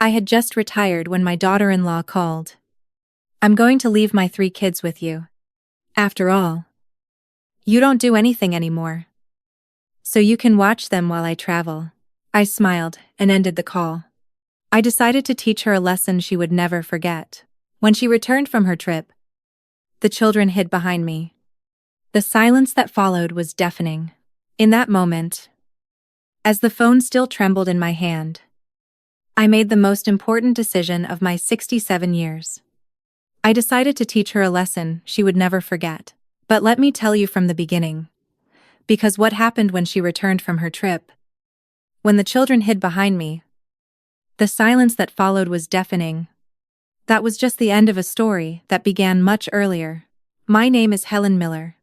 I had just retired when my daughter-in-law called. I'm going to leave my 3 kids with you. After all, you don't do anything anymore. So you can watch them while I travel. I smiled and ended the call. I decided to teach her a lesson she would never forget. When she returned from her trip, the children hid behind me. The silence that followed was deafening. In that moment, as the phone still trembled in my hand, I made the most important decision of my 67 years. I decided to teach her a lesson she would never forget. But let me tell you from the beginning, because what happened when she returned from her trip, when the children hid behind me, the silence that followed was deafening. That was just the end of a story that began much earlier. My name is Helen Miller.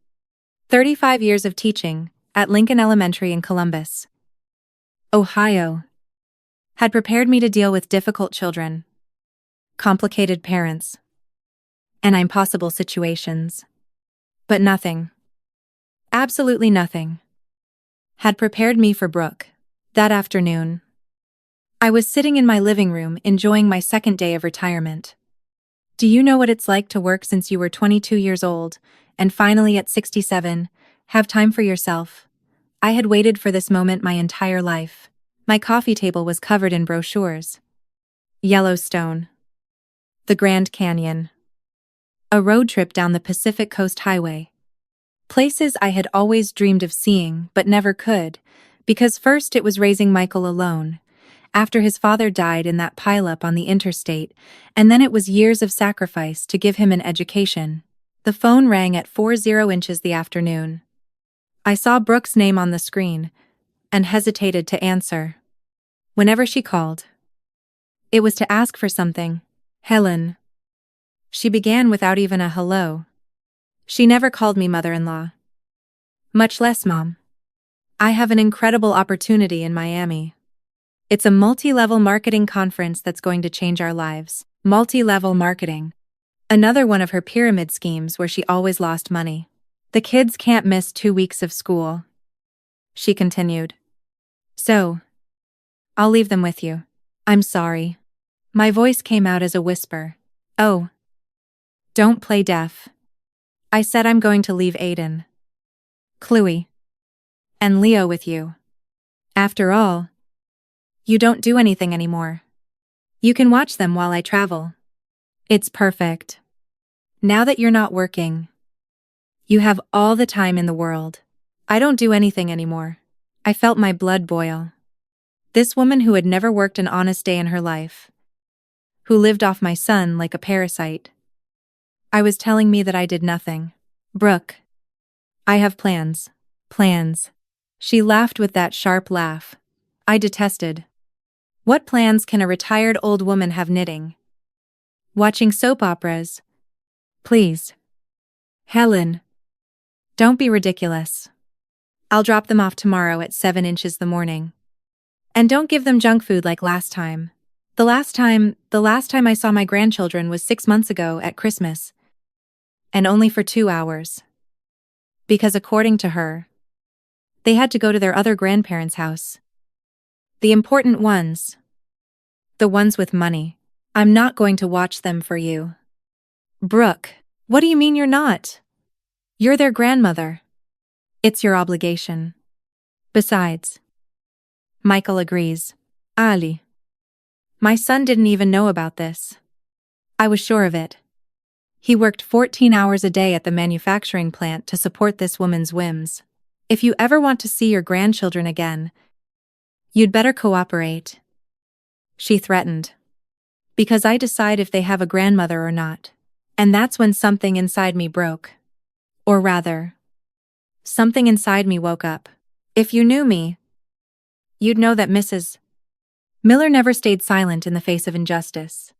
35 years of teaching at Lincoln Elementary in Columbus, Ohio, had prepared me to deal with difficult children, complicated parents, and impossible situations. But nothing, absolutely nothing, had prepared me for Brooke. That afternoon, I was sitting in my living room enjoying my second day of retirement. Do you know what it's like to work since you were 22 years old, and finally at 67, have time for yourself? I had waited for this moment my entire life. My coffee table was covered in brochures. Yellowstone, the Grand Canyon, a road trip down the Pacific Coast Highway. Places I had always dreamed of seeing but never could, because first it was raising Michael alone, after his father died in that pileup on the interstate, and then it was years of sacrifice to give him an education. The phone rang at 40 inches the afternoon. I saw Brooke's name on the screen, and hesitated to answer. Whenever she called, it was to ask for something. Helen. She began without even a hello. She never called me mother-in-law, much less mom. I have an incredible opportunity in Miami. It's a multi-level marketing conference that's going to change our lives. Multi-level marketing. Another one of her pyramid schemes where she always lost money. The kids can't miss 2 weeks of school, she continued. So, I'll leave them with you. I'm sorry. My voice came out as a whisper. Oh, don't play deaf. I said I'm going to leave Aiden, Chloe, and Leo with you. After all, you don't do anything anymore. You can watch them while I travel. It's perfect. Now that you're not working, you have all the time in the world. I don't do anything anymore. I felt my blood boil. This woman who had never worked an honest day in her life, who lived off my son like a parasite, I was telling me that I did nothing. Brooke, I have plans. Plans. She laughed with that sharp laugh I detested. What plans can a retired old woman have knitting? Watching soap operas? Please. Helen. Don't be ridiculous. I'll drop them off tomorrow at 7 inches the morning. And don't give them junk food like last time. The last time I saw my grandchildren was 6 months ago at Christmas. And only for 2 hours. Because according to her, they had to go to their other grandparents' house. The important ones. The ones with money. I'm not going to watch them for you. Brooke, what do you mean you're not? You're their grandmother. It's your obligation. Besides, Michael agrees. Ali. My son didn't even know about this. I was sure of it. He worked 14 hours a day at the manufacturing plant to support this woman's whims. If you ever want to see your grandchildren again, you'd better cooperate, she threatened. Because I decide if they have a grandmother or not. And that's when something inside me broke. Or rather, something inside me woke up. If you knew me, you'd know that Mrs. Miller never stayed silent in the face of injustice.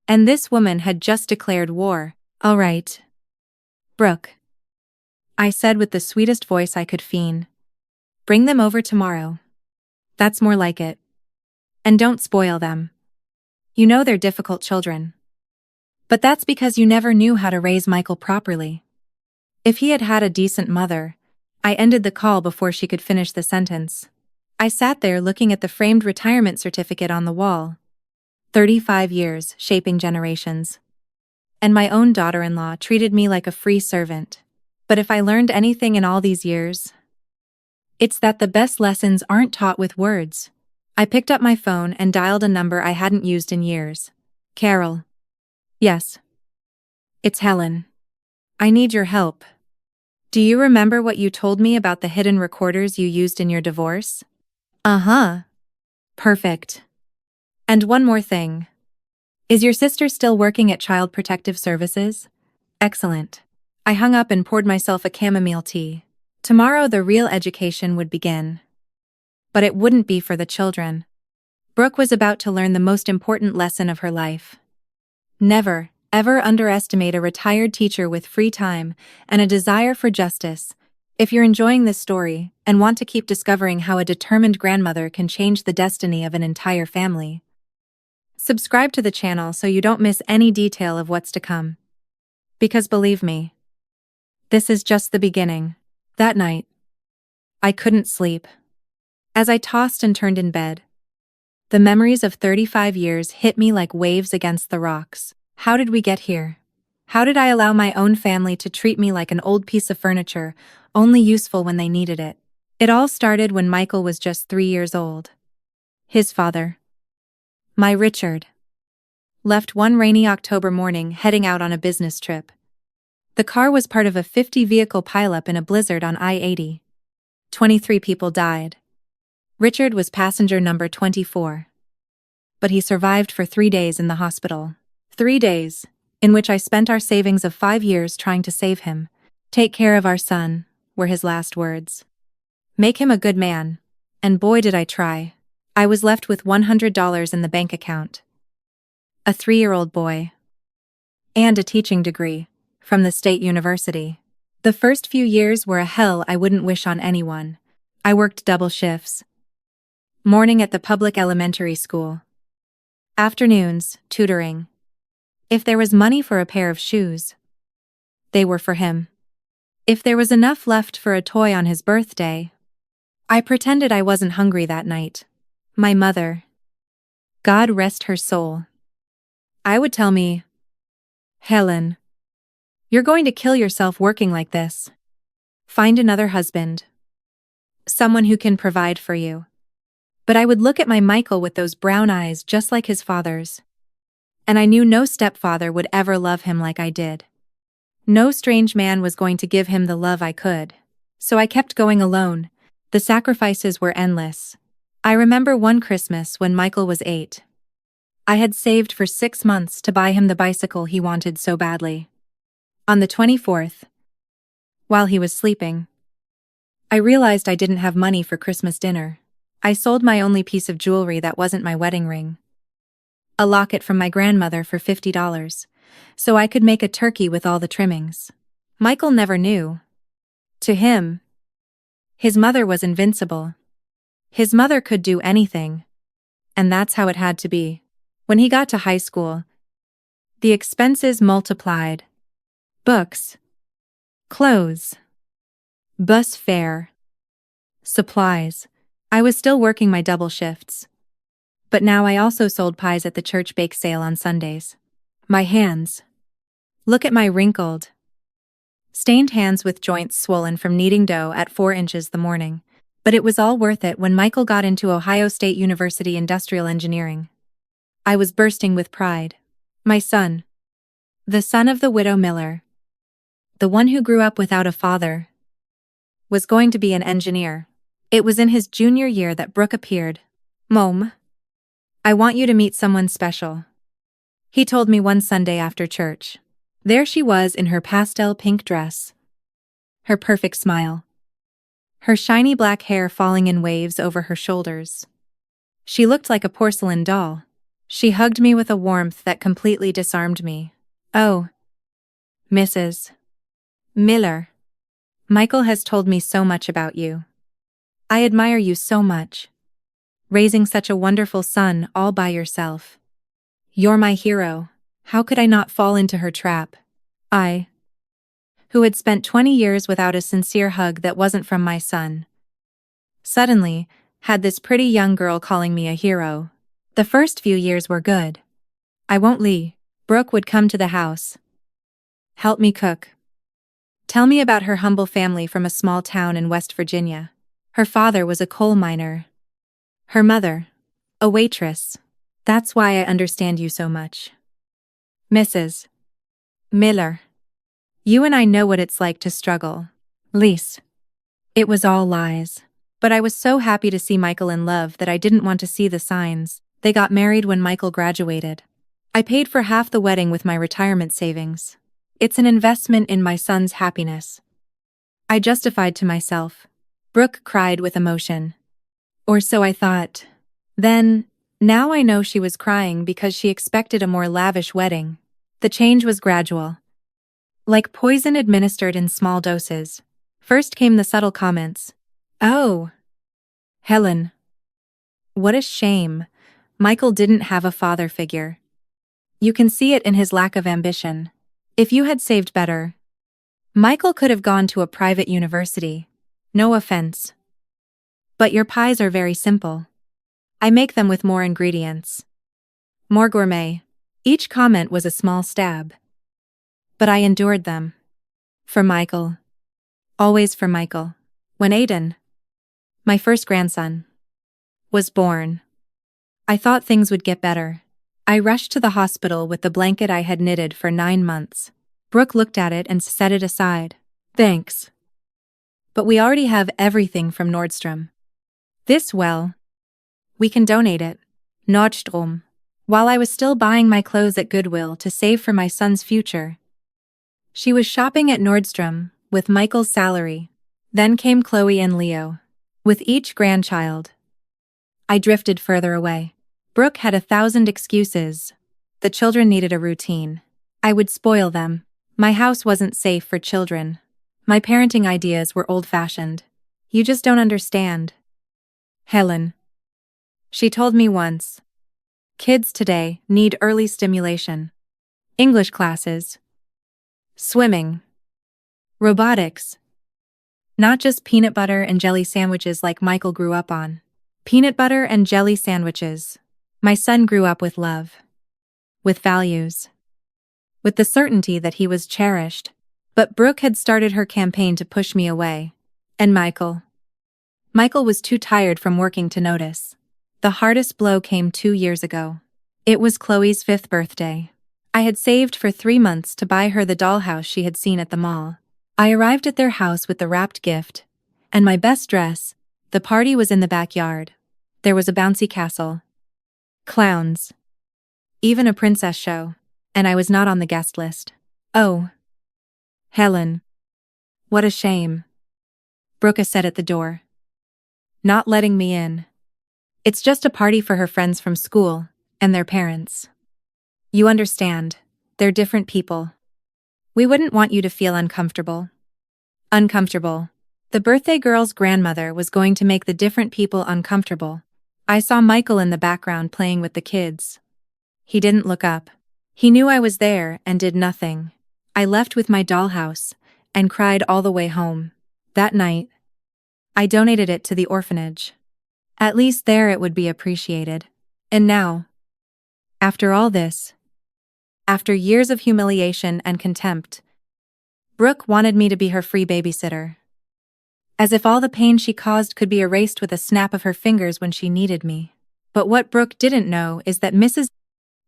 And this woman had just declared war. All right, Brooke, I said with the sweetest voice I could feign. Bring them over tomorrow. That's more like it. And don't spoil them. You know they're difficult children. But that's because you never knew how to raise Michael properly. If he had had a decent mother, I ended the call before she could finish the sentence. I sat there looking at the framed retirement certificate on the wall. 35 years, shaping generations. And my own daughter-in-law treated me like a free servant. But if I learned anything in all these years, it's that the best lessons aren't taught with words. I picked up my phone and dialed a number I hadn't used in years. Carol. Yes. It's Helen. I need your help. Do you remember what you told me about the hidden recorders you used in your divorce? Uh-huh. Perfect. And one more thing. Is your sister still working at Child Protective Services? Excellent. I hung up and poured myself a chamomile tea. Tomorrow the real education would begin. But it wouldn't be for the children. Brooke was about to learn the most important lesson of her life. Never, ever underestimate a retired teacher with free time and a desire for justice. If you're enjoying this story and want to keep discovering how a determined grandmother can change the destiny of an entire family, subscribe to the channel so you don't miss any detail of what's to come. Because believe me, this is just the beginning. That night, I couldn't sleep. As I tossed and turned in bed, the memories of 35 years hit me like waves against the rocks. How did we get here? How did I allow my own family to treat me like an old piece of furniture, only useful when they needed it? It all started when Michael was just 3 years old. His father, my Richard, left one rainy October morning heading out on a business trip. The car was part of a 50-vehicle pileup in a blizzard on I-80. 23 people died. Richard was passenger number 24. But he survived for 3 days in the hospital. 3 days, in which I spent our savings of 5 years trying to save him. Take care of our son, were his last words. Make him a good man. And boy did I try. I was left with $100 in the bank account. A 3-year-old boy. And a teaching degree. From the state university. The first few years were a hell I wouldn't wish on anyone. I worked double shifts. Morning at the public elementary school. Afternoons, tutoring. If there was money for a pair of shoes, they were for him. If there was enough left for a toy on his birthday, I pretended I wasn't hungry that night. My mother, God rest her soul, I would tell me, Helen, you're going to kill yourself working like this. Find another husband. Someone who can provide for you. But I would look at my Michael with those brown eyes just like his father's. And I knew no stepfather would ever love him like I did. No strange man was going to give him the love I could. So I kept going alone. The sacrifices were endless. I remember one Christmas when Michael was 8. I had saved for 6 months to buy him the bicycle he wanted so badly. On the 24th, while he was sleeping, I realized I didn't have money for Christmas dinner. I sold my only piece of jewelry that wasn't my wedding ring. A locket from my grandmother for $50, so I could make a turkey with all the trimmings. Michael never knew. To him, his mother was invincible. His mother could do anything. And that's how it had to be. When he got to high school, the expenses multiplied. Books, clothes, bus fare, supplies. I was still working my double shifts. But now I also sold pies at the church bake sale on Sundays. My hands. Look at my wrinkled, stained hands with joints swollen from kneading dough at 4 inches the morning. But it was all worth it when Michael got into Ohio State University Industrial Engineering. I was bursting with pride. My son. The son of the widow Miller. The one who grew up without a father. Was going to be an engineer. It was in his junior year that Brooke appeared. Mom, I want you to meet someone special, he told me one Sunday after church. There she was in her pastel pink dress. Her perfect smile. Her shiny black hair falling in waves over her shoulders. She looked like a porcelain doll. She hugged me with a warmth that completely disarmed me. Oh, Mrs. Miller. Michael has told me so much about you. I admire you so much. Raising such a wonderful son all by yourself. You're my hero. How could I not fall into her trap? I, who had spent 20 years without a sincere hug that wasn't from my son, suddenly had this pretty young girl calling me a hero. The first few years were good. I won't lie. Brooke would come to the house, help me cook, tell me about her humble family from a small town in West Virginia. Her father was a coal miner. Her mother, a waitress. That's why I understand you so much. Mrs. Miller. You and I know what it's like to struggle. Lise. It was all lies. But I was so happy to see Michael in love that I didn't want to see the signs. They got married when Michael graduated. I paid for half the wedding with my retirement savings. It's an investment in my son's happiness. I justified to myself. Brooke cried with emotion. Or so I thought. Then, now I know she was crying because she expected a more lavish wedding. The change was gradual. Like poison administered in small doses. First came the subtle comments. Oh, Helen. What a shame. Michael didn't have a father figure. You can see it in his lack of ambition. If you had saved better, Michael could have gone to a private university. No offense. But your pies are very simple. I make them with more ingredients. More gourmet. Each comment was a small stab. But I endured them. For Michael. Always for Michael. When Aiden, my first grandson, was born, I thought things would get better. I rushed to the hospital with the blanket I had knitted for 9 months. Brooke looked at it and set it aside. Thanks. But we already have everything from Nordstrom. We can donate it. Nordstrom. While I was still buying my clothes at Goodwill to save for my son's future, she was shopping at Nordstrom with Michael's salary. Then came Chloe and Leo. With each grandchild, I drifted further away. Brooke had 1,000 excuses. The children needed a routine. I would spoil them. My house wasn't safe for children. My parenting ideas were old-fashioned. You just don't understand. Helen. She told me once. Kids today need early stimulation. English classes. Swimming. Robotics. Not just peanut butter and jelly sandwiches like Michael grew up on. Peanut butter and jelly sandwiches. My son grew up with love. With values. With the certainty that he was cherished. But Brooke had started her campaign to push me away. And Michael. Michael was too tired from working to notice. The hardest blow came 2 years ago. It was Chloe's 5th birthday. I had saved for 3 months to buy her the dollhouse she had seen at the mall. I arrived at their house with the wrapped gift, and my best dress. The party was in the backyard. There was a bouncy castle, clowns, even a princess show, and I was not on the guest list. Oh, Helen. What a shame. Brooke said at the door. Not letting me in. It's just a party for her friends from school, and their parents. You understand, they're different people. We wouldn't want you to feel uncomfortable. Uncomfortable. The birthday girl's grandmother was going to make the different people uncomfortable. I saw Michael in the background playing with the kids. He didn't look up. He knew I was there and did nothing. I left with my dollhouse and cried all the way home. That night, I donated it to the orphanage. At least there it would be appreciated. And now, after all this, after years of humiliation and contempt, Brooke wanted me to be her free babysitter. As if all the pain she caused could be erased with a snap of her fingers when she needed me. But what Brooke didn't know is that Mrs.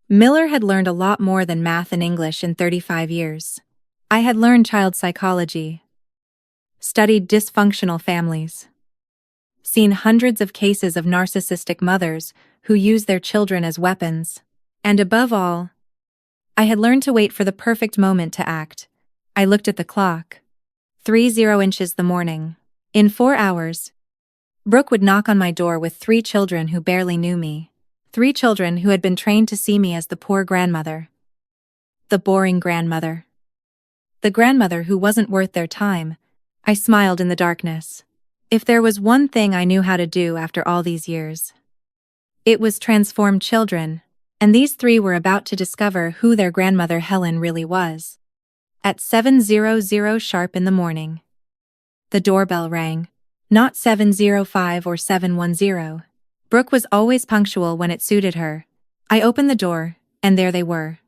Miller had learned a lot more than math and English in 35 years. I had learned child psychology, studied dysfunctional families, seen hundreds of cases of narcissistic mothers who use their children as weapons, and above all, I had learned to wait for the perfect moment to act. I looked at the clock. 3:00 inches the morning. In 4 hours, Brooke would knock on my door with 3 children who barely knew me. 3 children who had been trained to see me as the poor grandmother. The boring grandmother. The grandmother who wasn't worth their time. I smiled in the darkness. If there was one thing I knew how to do after all these years, it was transform children, and these 3 were about to discover who their grandmother Helen really was. At 7:00 sharp in the morning, the doorbell rang. Not 7:05 or 7:10. Brooke was always punctual when it suited her. I opened the door, and there they were.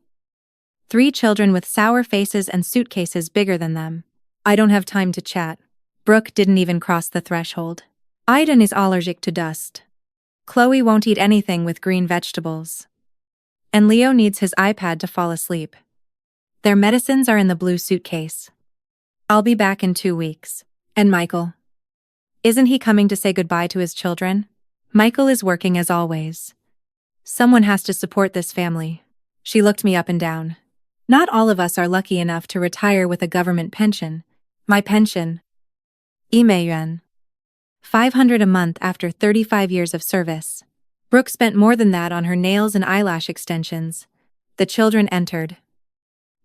3 children with sour faces and suitcases bigger than them. I don't have time to chat. Brooke didn't even cross the threshold. Aiden is allergic to dust. Chloe won't eat anything with green vegetables. And Leo needs his iPad to fall asleep. Their medicines are in the blue suitcase. I'll be back in 2 weeks. And Michael? Isn't he coming to say goodbye to his children? Michael is working as always. Someone has to support this family. She looked me up and down. Not all of us are lucky enough to retire with a government pension. My pension. Yuan. 500 a month after 35 years of service. Brooke spent more than that on her nails and eyelash extensions. The children entered,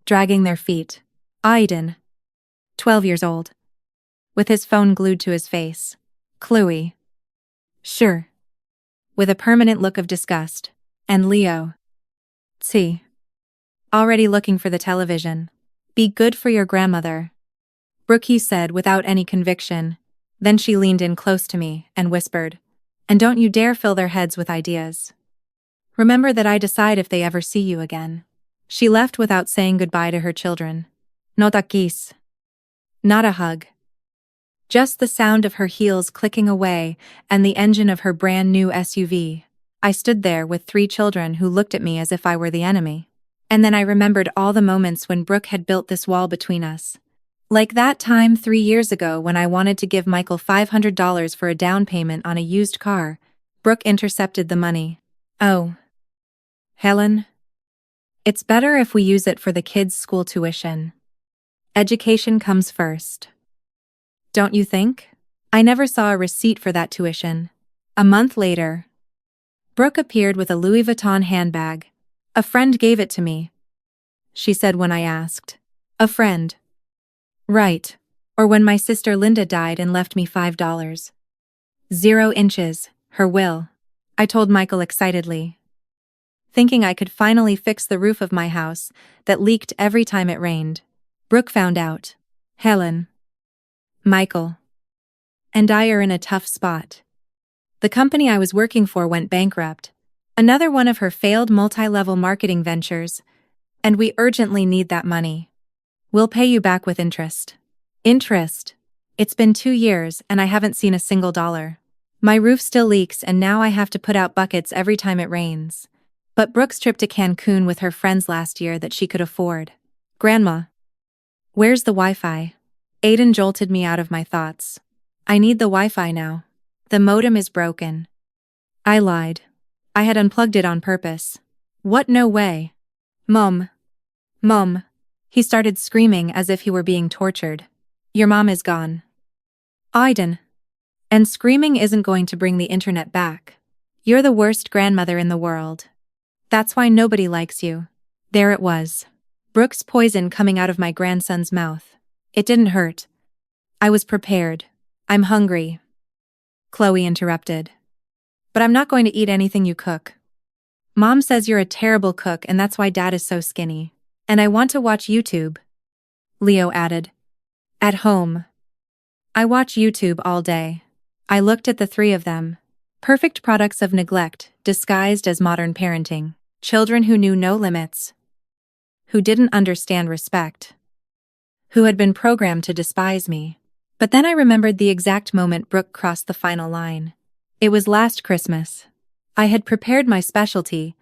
dragging their feet. Aiden, 12 years old, with his phone glued to his face. Chloe. Sure. With a permanent look of disgust. And Leo. See. Already looking for the television. Be good for your grandmother. Brooke said without any conviction. Then she leaned in close to me and whispered, and don't you dare fill their heads with ideas. Remember that I decide if they ever see you again. She left without saying goodbye to her children. No takis. Not a hug. Just the sound of her heels clicking away and the engine of her brand new SUV. I stood there with 3 children who looked at me as if I were the enemy. And then I remembered all the moments when Brooke had built this wall between us. Like that time 3 years ago when I wanted to give Michael $500 for a down payment on a used car. Brooke intercepted the money. Oh. Helen? It's better if we use it for the kids' school tuition. Education comes first. Don't you think? I never saw a receipt for that tuition. A month later, Brooke appeared with a Louis Vuitton handbag. A friend gave it to me, she said when I asked. A friend. Right. Or when my sister Linda died and left me $5. 0 inches, her will. I told Michael excitedly, thinking I could finally fix the roof of my house that leaked every time it rained. Brooke found out. Helen, Michael, and I are in a tough spot. The company I was working for went bankrupt. Another one of her failed multi-level marketing ventures, and we urgently need that money. We'll pay you back with interest. Interest? It's been 2 years and I haven't seen a single dollar. My roof still leaks and now I have to put out buckets every time it rains. But Brooke's trip to Cancun with her friends last year that she could afford. Grandma. Where's the Wi-Fi? Aiden jolted me out of my thoughts. I need the Wi-Fi now. The modem is broken. I lied. I had unplugged it on purpose. What? No way. Mom. Mom. He started screaming as if he were being tortured. Your mom is gone. Aiden. And screaming isn't going to bring the internet back. You're the worst grandmother in the world. That's why nobody likes you. There it was. Brooke's poison coming out of my grandson's mouth. It didn't hurt. I was prepared. I'm hungry. Chloe interrupted. But I'm not going to eat anything you cook. Mom says you're a terrible cook and that's why Dad is so skinny. And I want to watch YouTube. Leo added. At home. I watch YouTube all day. I looked at the 3 of them. Perfect products of neglect, disguised as modern parenting. Children who knew no limits. Who didn't understand respect. Who had been programmed to despise me. But then I remembered the exact moment Brooke crossed the final line. It was last Christmas. I had prepared my specialty.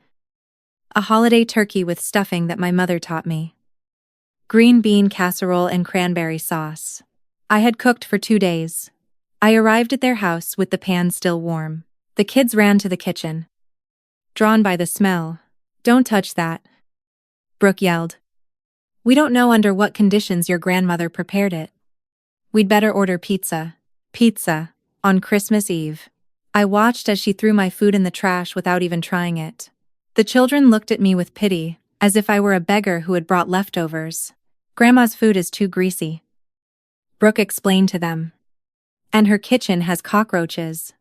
A holiday turkey with stuffing that my mother taught me. Green bean casserole and cranberry sauce. I had cooked for 2 days. I arrived at their house with the pan still warm. The kids ran to the kitchen, drawn by the smell. Don't touch that, Brooke yelled. We don't know under what conditions your grandmother prepared it. We'd better order pizza. Pizza, on Christmas Eve. I watched as she threw my food in the trash without even trying it. The children looked at me with pity, as if I were a beggar who had brought leftovers. Grandma's food is too greasy, Brooke explained to them. And her kitchen has cockroaches.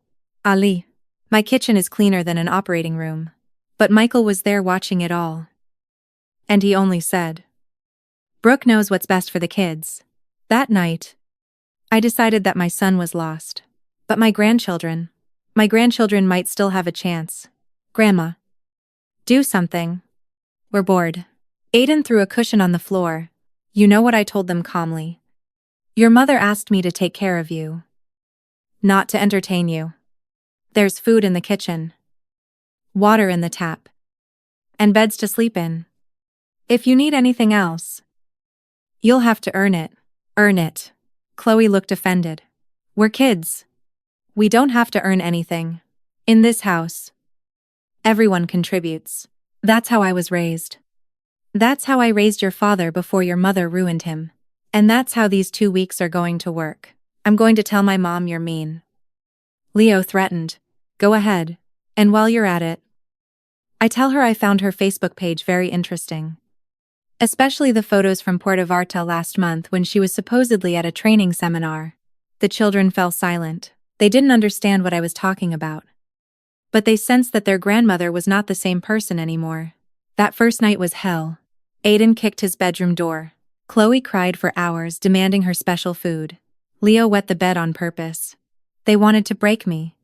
Ali. My kitchen is cleaner than an operating room. But Michael was there watching it all. And he only said, Brooke knows what's best for the kids. That night, I decided that my son was lost. But my grandchildren, My grandchildren might still have a chance. Grandma. Do something. We're bored. Aiden threw a cushion on the floor. You know what I told them calmly. Your mother asked me to take care of you. Not to entertain you. There's food in the kitchen. Water in the tap. And beds to sleep in. If you need anything else, you'll have to earn it. Earn it. Chloe looked offended. We're kids. We don't have to earn anything. In this house, everyone contributes. That's how I was raised. That's how I raised your father before your mother ruined him. And that's how these 2 weeks are going to work. I'm going to tell my mom you're mean. Leo threatened. Go ahead. And while you're at it, I tell her I found her Facebook page very interesting. Especially the photos from Puerto Vallarta last month when she was supposedly at a training seminar. The children fell silent. They didn't understand what I was talking about. But they sensed that their grandmother was not the same person anymore. That first night was hell. Aiden kicked his bedroom door. Chloe cried for hours, demanding her special food. Leo wet the bed on purpose. They wanted to break me.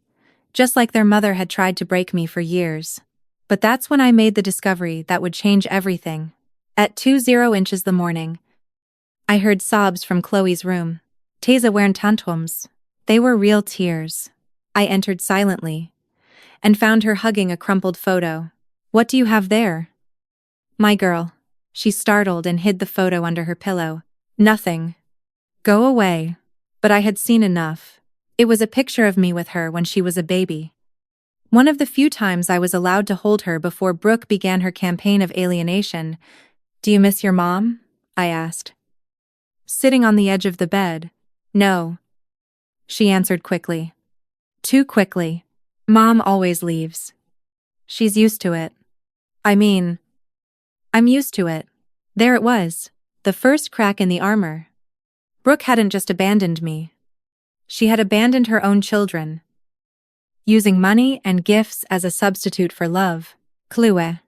Just like their mother had tried to break me for years. But that's when I made the discovery that would change everything. At 2:00 the morning, I heard sobs from Chloe's room. Teza waren tantrums. They were real tears. I entered silently and found her hugging a crumpled photo. What do you have there? My girl. She startled and hid the photo under her pillow. Nothing. Go away. But I had seen enough. It was a picture of me with her when she was a baby. One of the few times I was allowed to hold her before Brooke began her campaign of alienation. Do you miss your mom? I asked. Sitting on the edge of the bed. No. She answered quickly. Too quickly. Mom always leaves. She's used to it. I'm used to it. There it was. The first crack in the armor. Brooke hadn't just abandoned me. She had abandoned her own children. Using money and gifts as a substitute for love. Chloe.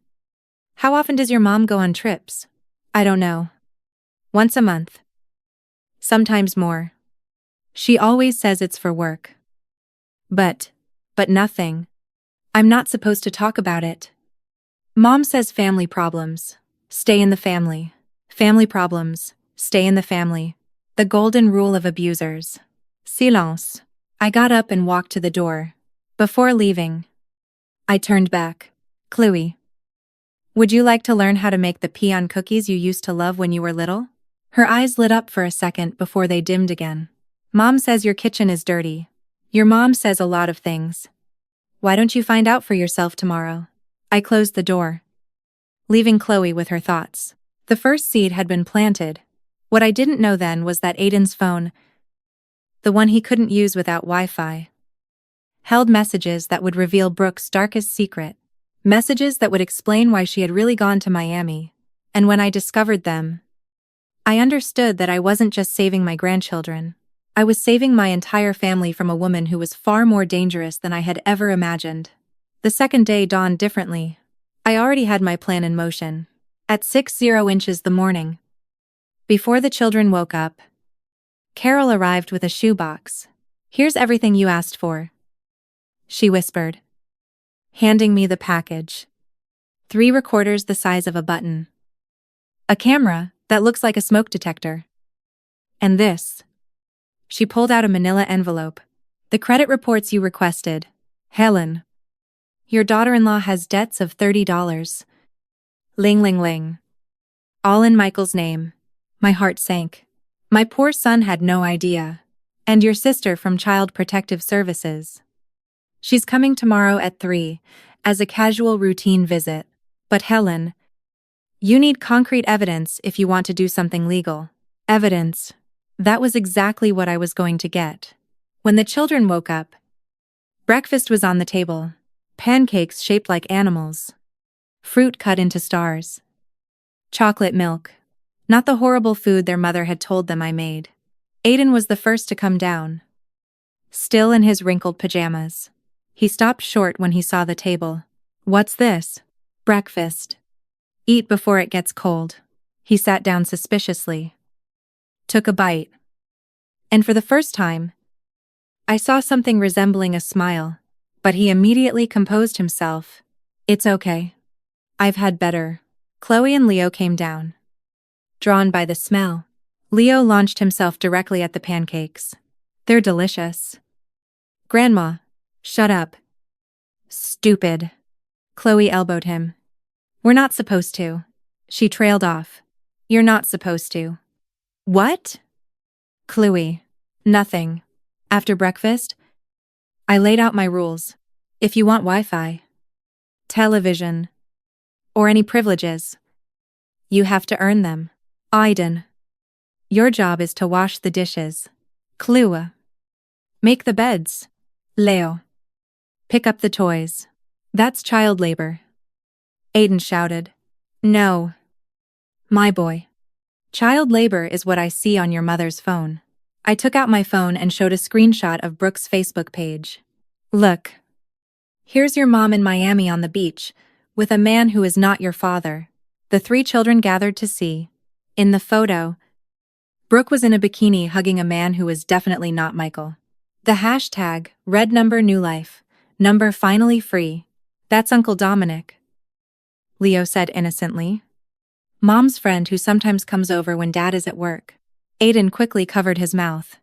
How often does your mom go on trips? I don't know. Once a month. Sometimes more. She always says it's for work. But nothing. I'm not supposed to talk about it. Mom says family problems. Stay in the family. Family problems. Stay in the family. The golden rule of abusers. Silence. I got up and walked to the door. Before leaving, I turned back. Chloe. Would you like to learn how to make the peon cookies you used to love when you were little? Her eyes lit up for a second before they dimmed again. Mom says your kitchen is dirty. Your mom says a lot of things. Why don't you find out for yourself tomorrow? I closed the door, leaving Chloe with her thoughts. The first seed had been planted. What I didn't know then was that Aiden's phone, the one he couldn't use without Wi-Fi, held messages that would reveal Brooke's darkest secret. Messages that would explain why she had really gone to Miami. And when I discovered them, I understood that I wasn't just saving my grandchildren. I was saving my entire family from a woman who was far more dangerous than I had ever imagined. The second day dawned differently. I already had my plan in motion. At 6:00 the morning, before the children woke up, Carol arrived with a shoebox. Here's everything you asked for, she whispered, handing me the package. 3 recorders the size of a button. A camera that looks like a smoke detector. And this. She pulled out a manila envelope. The credit reports you requested. Helen. Your daughter-in-law has debts of $30. Ling ling ling. All in Michael's name. My heart sank. My poor son had no idea. And your sister from Child Protective Services. She's coming tomorrow at 3, as a casual routine visit. But Helen, you need concrete evidence if you want to do something legal. Evidence. That was exactly what I was going to get. When the children woke up, breakfast was on the table. Pancakes shaped like animals. Fruit cut into stars. Chocolate milk. Not the horrible food their mother had told them I made. Aiden was the first to come down, still in his wrinkled pajamas. He stopped short when he saw the table. What's this? Breakfast. Eat before it gets cold. He sat down suspiciously. Took a bite. And for the first time, I saw something resembling a smile. But he immediately composed himself. It's okay. I've had better. Chloe and Leo came down. Drawn by the smell, Leo launched himself directly at the pancakes. They're delicious. Grandma, shut up. Stupid. Chloe elbowed him. We're not supposed to. She trailed off. You're not supposed to. What? Chloe. Nothing. After breakfast, I laid out my rules. If you want Wi-Fi, television, or any privileges, you have to earn them. Aiden. Your job is to wash the dishes. Chloe. Make the beds. Leo. Pick up the toys. That's child labor. Aiden shouted. No. My boy. Child labor is what I see on your mother's phone. I took out my phone and showed a screenshot of Brooke's Facebook page. Look. Here's your mom in Miami on the beach, with a man who is not your father. The 3 children gathered to see. In the photo, Brooke was in a bikini hugging a man who was definitely not Michael. The hashtag, red number new life, number finally free. That's Uncle Dominic. Leo said innocently. Mom's friend who sometimes comes over when Dad is at work. Aiden quickly covered his mouth.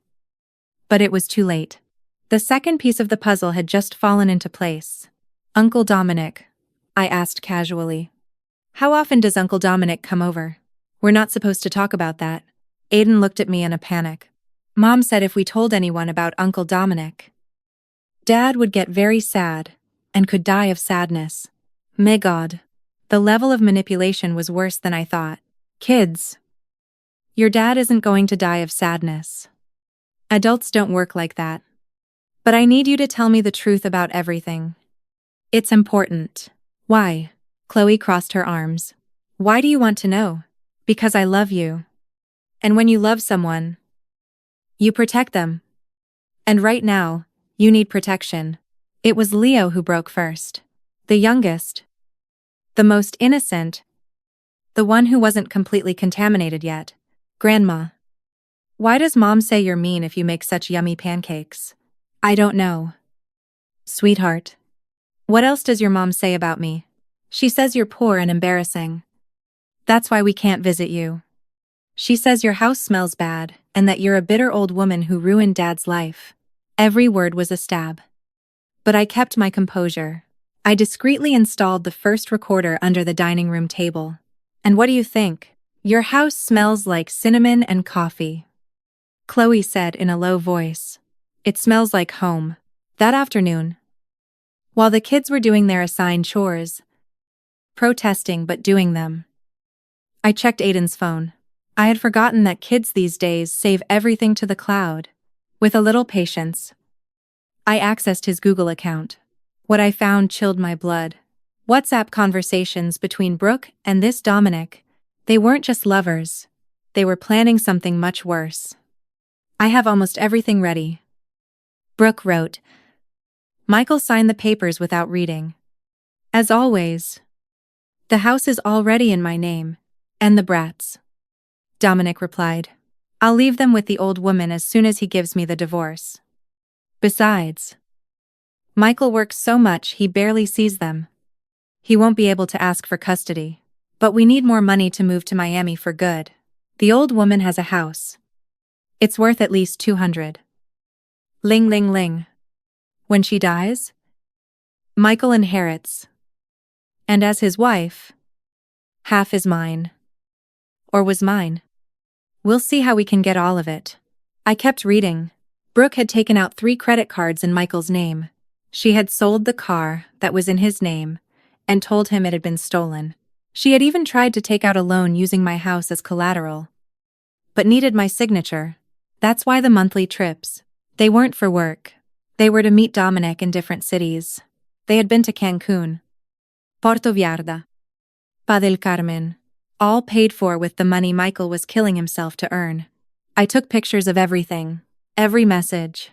But it was too late. The second piece of the puzzle had just fallen into place. Uncle Dominic, I asked casually. How often does Uncle Dominic come over? We're not supposed to talk about that. Aiden looked at me in a panic. Mom said if we told anyone about Uncle Dominic, Dad would get very sad and could die of sadness. May God. The level of manipulation was worse than I thought. Kids. Your dad isn't going to die of sadness. Adults don't work like that. But I need you to tell me the truth about everything. It's important. Why? Chloe crossed her arms. Why do you want to know? Because I love you. And when you love someone, you protect them. And right now, you need protection. It was Leo who broke first. The youngest. The most innocent. The one who wasn't completely contaminated yet. Grandma. Why does Mom say you're mean if you make such yummy pancakes? I don't know. Sweetheart. What else does your mom say about me? She says you're poor and embarrassing. That's why we can't visit you. She says your house smells bad and that you're a bitter old woman who ruined Dad's life. Every word was a stab. But I kept my composure. I discreetly installed the first recorder under the dining room table. And what do you think? Your house smells like cinnamon and coffee. Chloe said in a low voice. It smells like home. That afternoon, while the kids were doing their assigned chores, protesting but doing them, I checked Aiden's phone. I had forgotten that kids these days save everything to the cloud. With a little patience, I accessed his Google account. What I found chilled my blood. WhatsApp conversations between Brooke and this Dominic. They weren't just lovers. They were planning something much worse. I have almost everything ready. Brooke wrote. Michael signed the papers without reading. As always. The house is already in my name. And the brats. Dominic replied. I'll leave them with the old woman as soon as he gives me the divorce. Besides, Michael works so much he barely sees them. He won't be able to ask for custody. But we need more money to move to Miami for good. The old woman has a house. It's worth at least 200. Ling ling ling. When she dies, Michael inherits. And as his wife, half is mine. Or was mine. We'll see how we can get all of it. I kept reading. Brooke had taken out 3 credit cards in Michael's name. She had sold the car that was in his name and told him it had been stolen. She had even tried to take out a loan using my house as collateral. But needed my signature. That's why the monthly trips. They weren't for work. They were to meet Dominic in different cities. They had been to Cancun, Puerto Vallarta, Pa del Carmen, all paid for with the money Michael was killing himself to earn. I took pictures of everything, every message,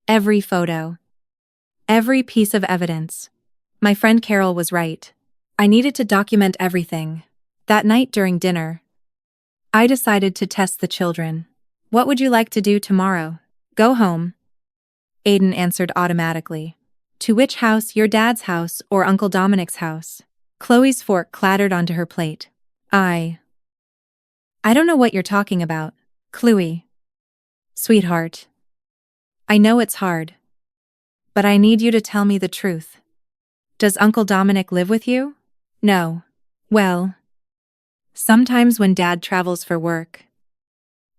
every photo, every piece of evidence. My friend Carol was right. I needed to document everything. That night during dinner, I decided to test the children. What would you like to do tomorrow? Go home. Aiden answered automatically. To which house, your dad's house or Uncle Dominic's house? Chloe's fork clattered onto her plate. I don't know what you're talking about, Chloe. Sweetheart. I know it's hard. But I need you to tell me the truth. Does Uncle Dominic live with you? No. Well, sometimes when Dad travels for work,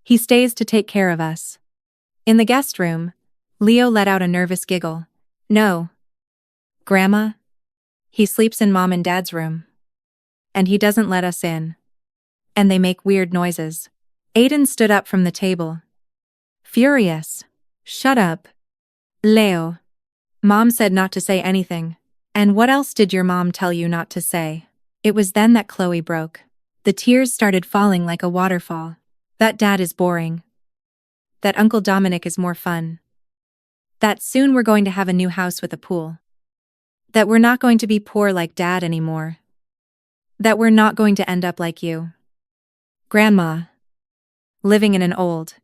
he stays to take care of us. In the guest room, Leo let out a nervous giggle. No. Grandma? He sleeps in Mom and Dad's room. And he doesn't let us in. And they make weird noises. Aiden stood up from the table. Furious. Shut up. Leo. Mom said not to say anything. And what else did your mom tell you not to say? It was then that Chloe broke. The tears started falling like a waterfall. That Dad is boring. That Uncle Dominic is more fun. That soon we're going to have a new house with a pool. That we're not going to be poor like Dad anymore. That we're not going to end up like you. Grandma. Living in an old,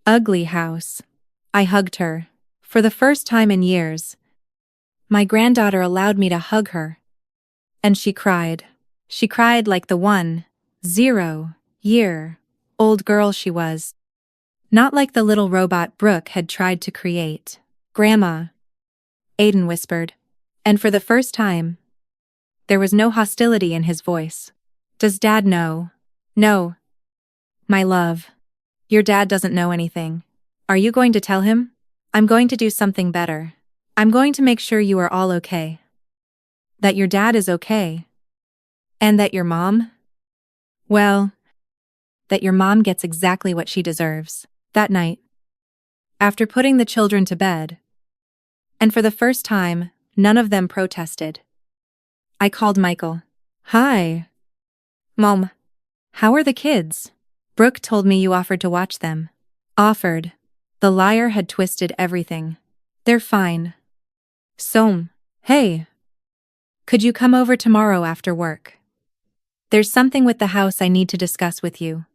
ugly house. I hugged her. For the first time in years, my granddaughter allowed me to hug her. And she cried. She cried like the 1-0-year-old girl she was. Not like the little robot Brooke had tried to create. Grandma. Aiden whispered. And for the first time, there was no hostility in his voice. Does Dad know? No. My love. Your dad doesn't know anything. Are you going to tell him? I'm going to do something better. I'm going to make sure you are all okay. That your dad is okay. And that your mom? Well, that your mom gets exactly what she deserves. That night, after putting the children to bed, and for the first time, none of them protested, I called Michael. Hi. Mom. How are the kids? Brooke told me you offered to watch them. Offered. The liar had twisted everything. They're fine. So, hey. Could you come over tomorrow after work? There's something with the house I need to discuss with you.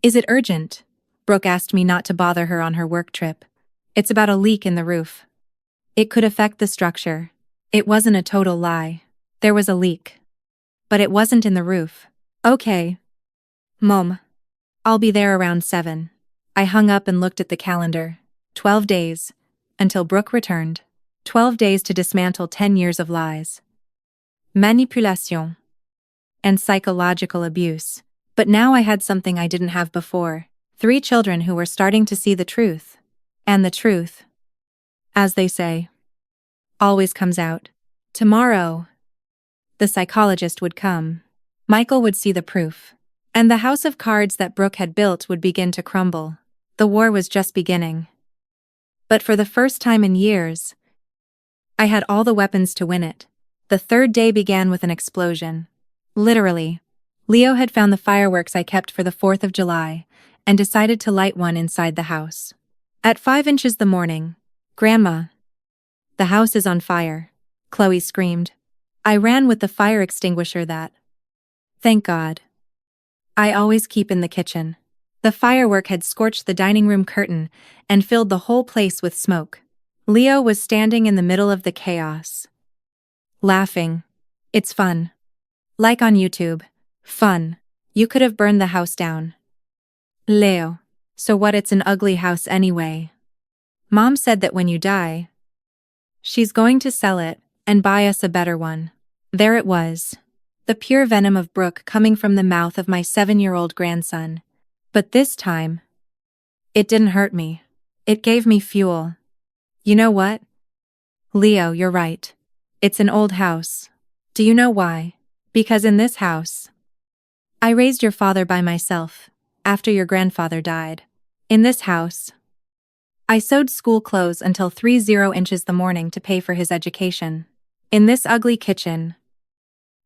Is it urgent? Brooke asked me not to bother her on her work trip. It's about a leak in the roof. It could affect the structure. It wasn't a total lie. There was a leak. But it wasn't in the roof. Okay. Mom. I'll be there around 7. I hung up and looked at the calendar. 12 days. Until Brooke returned. 12 days to dismantle 10 years of lies. Manipulation. And psychological abuse. But now I had something I didn't have before. 3 children who were starting to see the truth. And the truth, as they say, always comes out. Tomorrow, the psychologist would come. Michael would see the proof. And the house of cards that Brooke had built would begin to crumble. The war was just beginning. But for the first time in years, I had all the weapons to win it. The third day began with an explosion. Literally. Leo had found the fireworks I kept for the 4th of July, and decided to light one inside the house. At 5 inches the morning, Grandma. The house is on fire, Chloe screamed. I ran with the fire extinguisher that, thank God, I always keep in the kitchen. The firework had scorched the dining room curtain and filled the whole place with smoke. Leo was standing in the middle of the chaos, laughing. It's fun. Like on YouTube. Fun. You could have burned the house down. Leo. So what, it's an ugly house anyway. Mom said that when you die, she's going to sell it and buy us a better one. There it was. The pure venom of Brooke coming from the mouth of my 7-year-old grandson. But this time, it didn't hurt me. It gave me fuel. You know what? Leo, you're right. It's an old house. Do you know why? Because in this house, I raised your father by myself, after your grandfather died. In this house, I sewed school clothes until 30 inches the morning to pay for his education. In this ugly kitchen,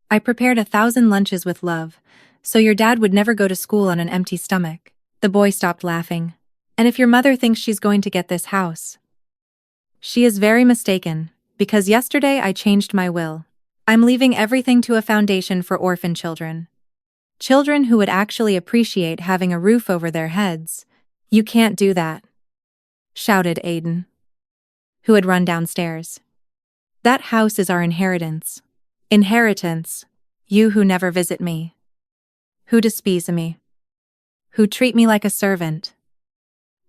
I prepared 1,000 lunches with love, so your dad would never go to school on an empty stomach. The boy stopped laughing. And if your mother thinks she's going to get this house, she is very mistaken, because yesterday I changed my will. I'm leaving everything to a foundation for orphan children. Children who would actually appreciate having a roof over their heads. You can't do that, shouted Aiden, who had run downstairs. That house is our inheritance. Inheritance. You who never visit me. Who despise me. Who treat me like a servant.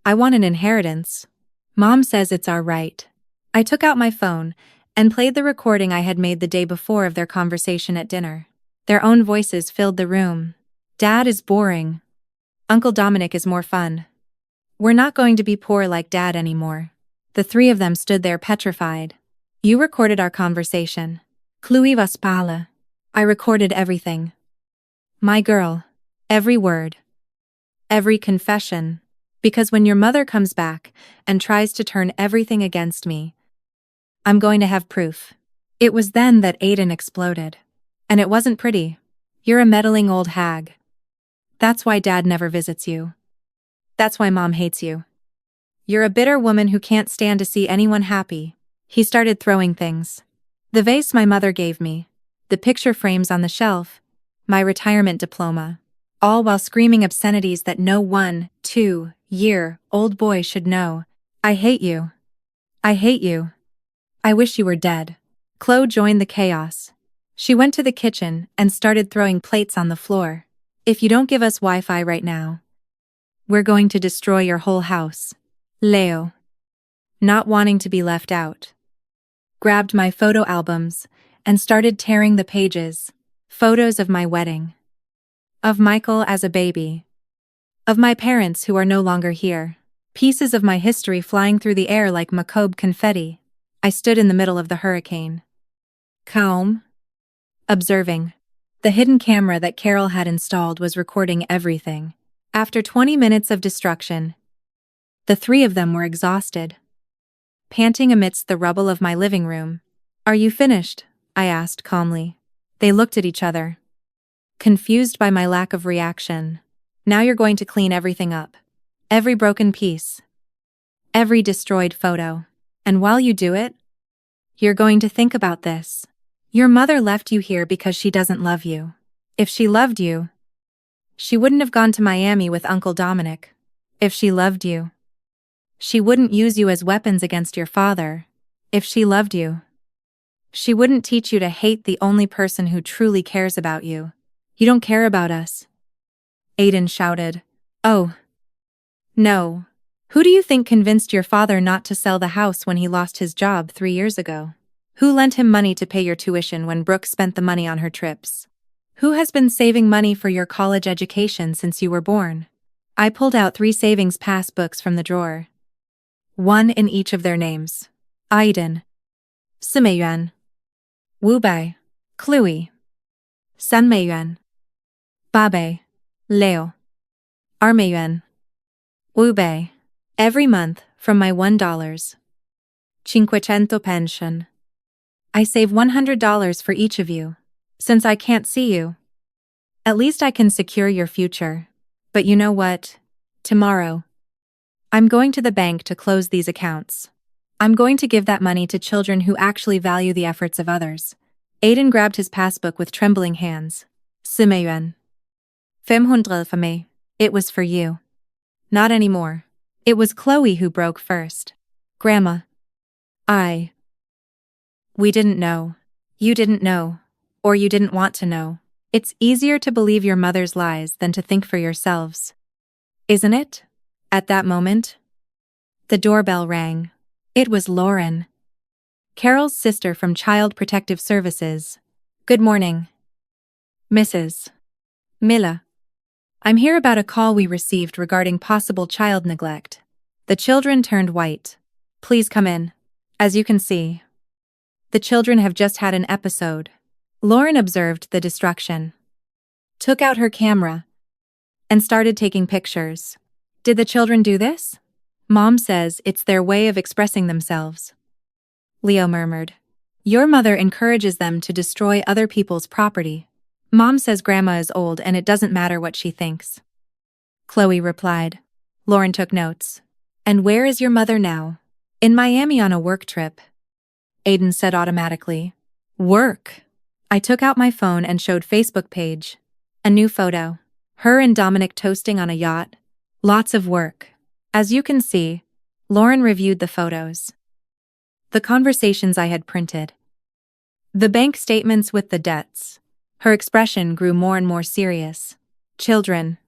I want an inheritance. Mom says it's our right. I took out my phone and played the recording I had made the day before of their conversation at dinner. Their own voices filled the room. Dad is boring. Uncle Dominic is more fun. We're not going to be poor like Dad anymore. The three of them stood there petrified. You recorded our conversation. Kluy was pala. I recorded everything. My girl. Every word. Every confession. Because when your mother comes back and tries to turn everything against me, I'm going to have proof. It was then that Aiden exploded. And it wasn't pretty. You're a meddling old hag. That's why Dad never visits you. That's why Mom hates you. You're a bitter woman who can't stand to see anyone happy. He started throwing things. The vase my mother gave me, the picture frames on the shelf, my retirement diploma, all while screaming obscenities that no 1-2-year-old boy should know. I hate you. I hate you. I wish you were dead. Chloe joined the chaos. She went to the kitchen and started throwing plates on the floor. If you don't give us Wi-Fi right now, we're going to destroy your whole house. Leo, not wanting to be left out, grabbed my photo albums and started tearing the pages. Photos of my wedding. Of Michael as a baby. Of my parents who are no longer here. Pieces of my history flying through the air like macabre confetti. I stood in the middle of the hurricane. Calm. Observing. The hidden camera that Carol had installed was recording everything. After 20 minutes of destruction, the three of them were exhausted. Panting amidst the rubble of my living room. Are you finished? I asked calmly. They looked at each other, confused by my lack of reaction. Now you're going to clean everything up. Every broken piece. Every destroyed photo. And while you do it, you're going to think about this. Your mother left you here because she doesn't love you. If she loved you, she wouldn't have gone to Miami with Uncle Dominic. If she loved you, she wouldn't use you as weapons against your father. If she loved you, she wouldn't teach you to hate the only person who truly cares about you. You don't care about us. Aiden shouted. Oh. No. Who do you think convinced your father not to sell the house when he lost his job 3 years ago? Who lent him money to pay your tuition when Brooke spent the money on her trips? Who has been saving money for your college education since you were born? I pulled out 3 savings passbooks from the drawer. 1 in each of their names. Aiden. Simeyuan. Wubai. Kluy. Sanmeyuan. Babe. Leo. Armeyuan. Wubai. Every month, from my $1. Cinquecento pension. I save $100 for each of you. Since I can't see you, at least I can secure your future. But you know what? Tomorrow, I'm going to the bank to close these accounts. I'm going to give that money to children who actually value the efforts of others. Aiden grabbed his passbook with trembling hands. Simeyuan. 500 for me. It was for you. Not anymore. It was Chloe who broke first. Grandma. We didn't know. You didn't know. Or you didn't want to know. It's easier to believe your mother's lies than to think for yourselves. Isn't it? At that moment, the doorbell rang. It was Lauren, Carol's sister from Child Protective Services. Good morning, Mrs. Miller. I'm here about a call we received regarding possible child neglect. The children turned white. Please come in. As you can see, the children have just had an episode. Lauren observed the destruction, took out her camera, and started taking pictures. Did the children do this? Mom says it's their way of expressing themselves. Leo murmured. Your mother encourages them to destroy other people's property. Mom says Grandma is old and it doesn't matter what she thinks. Chloe replied. Lauren took notes. And where is your mother now? In Miami on a work trip. Aiden said automatically. Work? I took out my phone and showed Facebook page. A new photo. Her and Dominic toasting on a yacht. Lots of work. As you can see, Lauren reviewed the photos. The conversations I had printed. The bank statements with the debts. Her expression grew more and more serious. Children.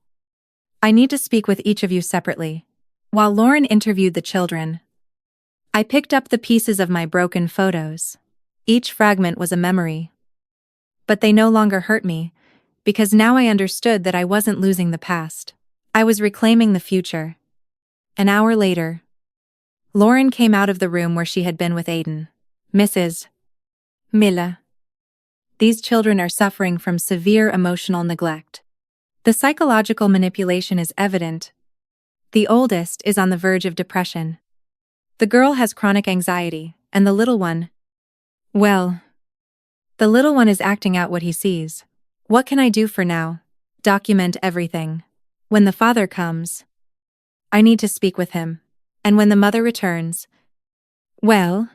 I need to speak with each of you separately. While Lauren interviewed the children, I picked up the pieces of my broken photos. Each fragment was a memory. But they no longer hurt me, because now I understood that I wasn't losing the past. I was reclaiming the future. An hour later, Lauren came out of the room where she had been with Aiden. Mrs. Miller. These children are suffering from severe emotional neglect. The psychological manipulation is evident. The oldest is on the verge of depression. The girl has chronic anxiety, and the little one, well, the little one is acting out what he sees. What can I do for now? Document everything. When the father comes, I need to speak with him. And when the mother returns, well,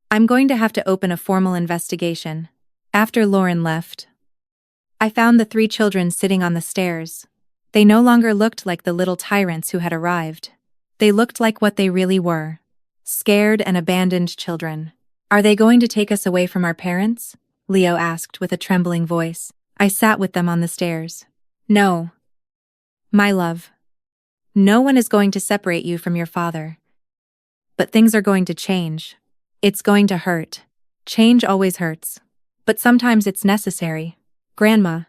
I'm going to have to open a formal investigation. After Lauren left, I found the 3 children sitting on the stairs. They no longer looked like the little tyrants who had arrived. They looked like what they really were. Scared and abandoned children. Are they going to take us away from our parents? Leo asked with a trembling voice. I sat with them on the stairs. No. My love. No one is going to separate you from your father. But things are going to change. It's going to hurt. Change always hurts. But sometimes it's necessary. Grandma.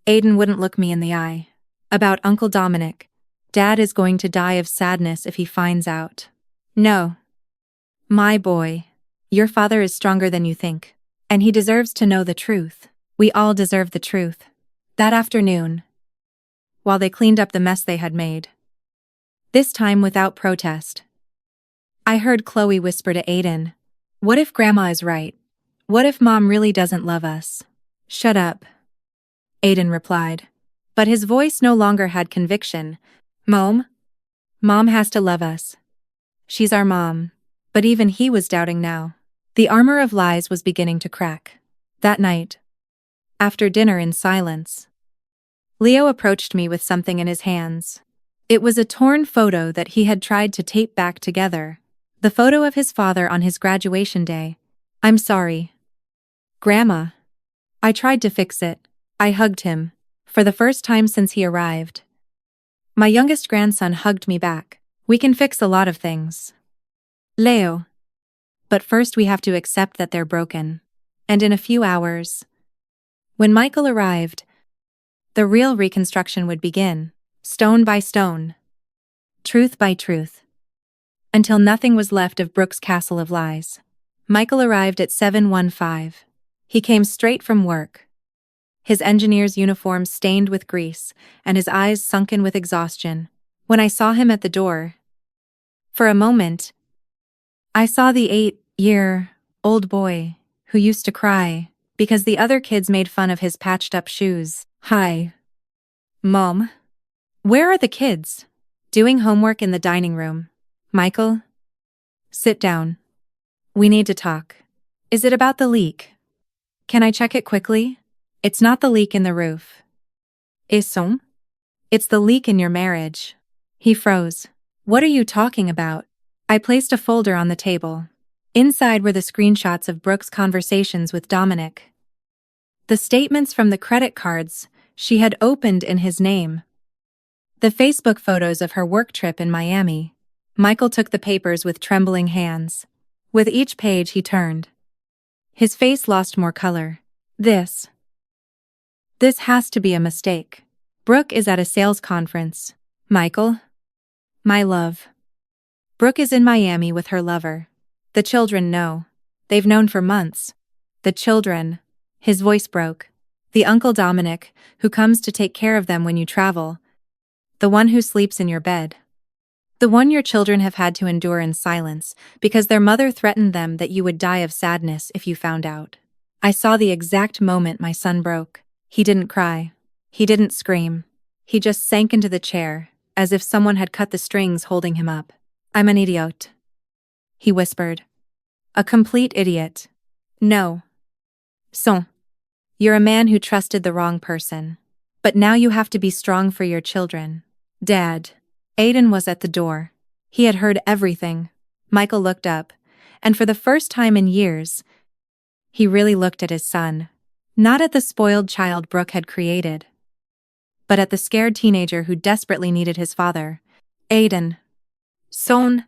Aiden wouldn't look me in the eye. About Uncle Dominic. Dad is going to die of sadness if he finds out. No. My boy. Your father is stronger than you think. And he deserves to know the truth. We all deserve the truth. That afternoon, while they cleaned up the mess they had made, this time without protest, I heard Chloe whisper to Aiden, "What if Grandma is right? What if Mom really doesn't love us?" "Shut up," Aiden replied. But his voice no longer had conviction. Mom has to love us. She's our mom." But even he was doubting now. The armor of lies was beginning to crack. That night, after dinner in silence, Leo approached me with something in his hands. It was a torn photo that he had tried to tape back together. The photo of his father on his graduation day. "I'm sorry, Grandma. I tried to fix it." I hugged him, for the first time since he arrived. My youngest grandson hugged me back. "We can fix a lot of things, Leo. But first we have to accept that they're broken." And in a few hours, when Michael arrived, the real reconstruction would begin, stone by stone, truth by truth, until nothing was left of Brooke's castle of lies. Michael arrived at 7:15. He came straight from work, his engineer's uniform stained with grease and his eyes sunken with exhaustion. When I saw him at the door, for a moment, I saw the 8-year-old boy who used to cry because the other kids made fun of his patched-up shoes. "Hi, Mom. Where are the kids?" "Doing homework in the dining room." "Michael, sit down. We need to talk." "Is it about the leak? Can I check it quickly?" "It's not the leak in the roof. It's the leak in your marriage." He froze. "What are you talking about?" I placed a folder on the table. Inside were the screenshots of Brooke's conversations with Dominic. The statements from the credit cards she had opened in his name. The Facebook photos of her work trip in Miami. Michael took the papers with trembling hands. With each page he turned, his face lost more color. This has to be a mistake. Brooke is at a sales conference. Michael? My love. Brooke is in Miami with her lover. The children know. They've known for months. The children. His voice broke. The Uncle Dominic, who comes to take care of them when you travel. The one who sleeps in your bed. The one your children have had to endure in silence because their mother threatened them that you would die of sadness if you found out. I saw the exact moment my son broke. He didn't cry. He didn't scream. He just sank into the chair, as if someone had cut the strings holding him up. "I'm an idiot," he whispered. "A complete idiot." "No. So, you're a man who trusted the wrong person. But now you have to be strong for your children." "Dad." Aiden was at the door. He had heard everything. Michael looked up, and for the first time in years, He really looked at his son. Not at the spoiled child Brooke had created, but at the scared teenager who desperately needed his father. Aiden. Son.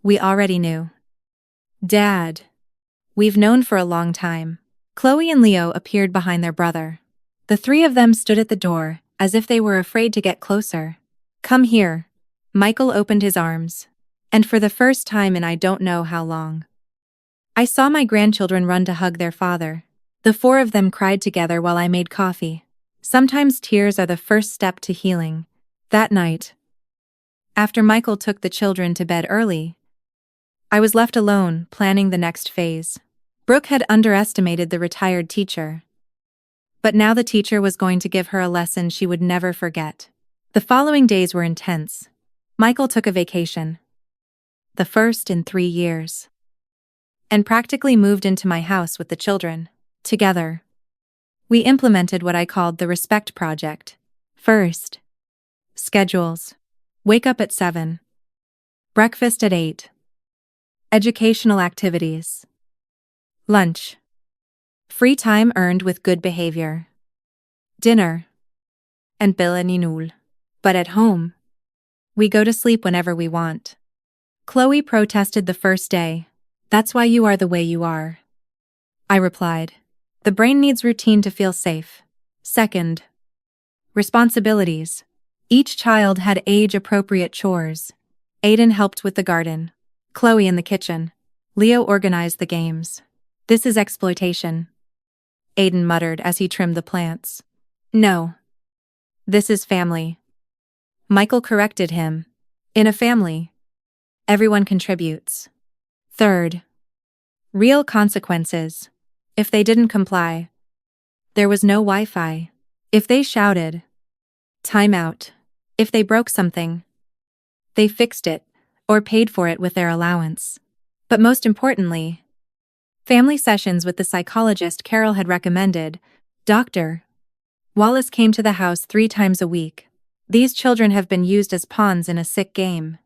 We already knew. Dad. We've known for a long time. Chloe and Leo appeared behind their brother. The three of them stood at the door, as if they were afraid to get closer. Come here. Michael opened his arms. And for the first time in I don't know how long, I saw my grandchildren run to hug their father. The four of them cried together while I made coffee. Sometimes tears are the first step to healing. That night, after Michael took the children to bed early, I was left alone, planning the next phase. Brooke had underestimated the retired teacher. But now the teacher was going to give her a lesson she would never forget. The following days were intense. Michael took a vacation, the first in 3 years, and practically moved into my house with the children. Together, we implemented what I called the Respect Project. First, schedules. Wake up at 7. Breakfast at 8. Educational activities. Lunch. Free time earned with good behavior. Dinner. And bill and inul. But at home, we go to sleep whenever we want. Chloe protested the first day. That's why you are the way you are. I replied. The brain needs routine to feel safe. Second, responsibilities. Each child had age-appropriate chores. Aiden helped with the garden. Chloe in the kitchen. Leo organized the games. This is exploitation, Aiden muttered as he trimmed the plants. No. This is family. Michael corrected him. In a family, everyone contributes. Third, real consequences. If they didn't comply, there was no Wi-Fi. If they shouted, time out. If they broke something, they fixed it or paid for it with their allowance. But most importantly, family sessions with the psychologist Carol had recommended. Dr. Wallace came to the house 3 times a week. These children have been used as pawns in a sick game.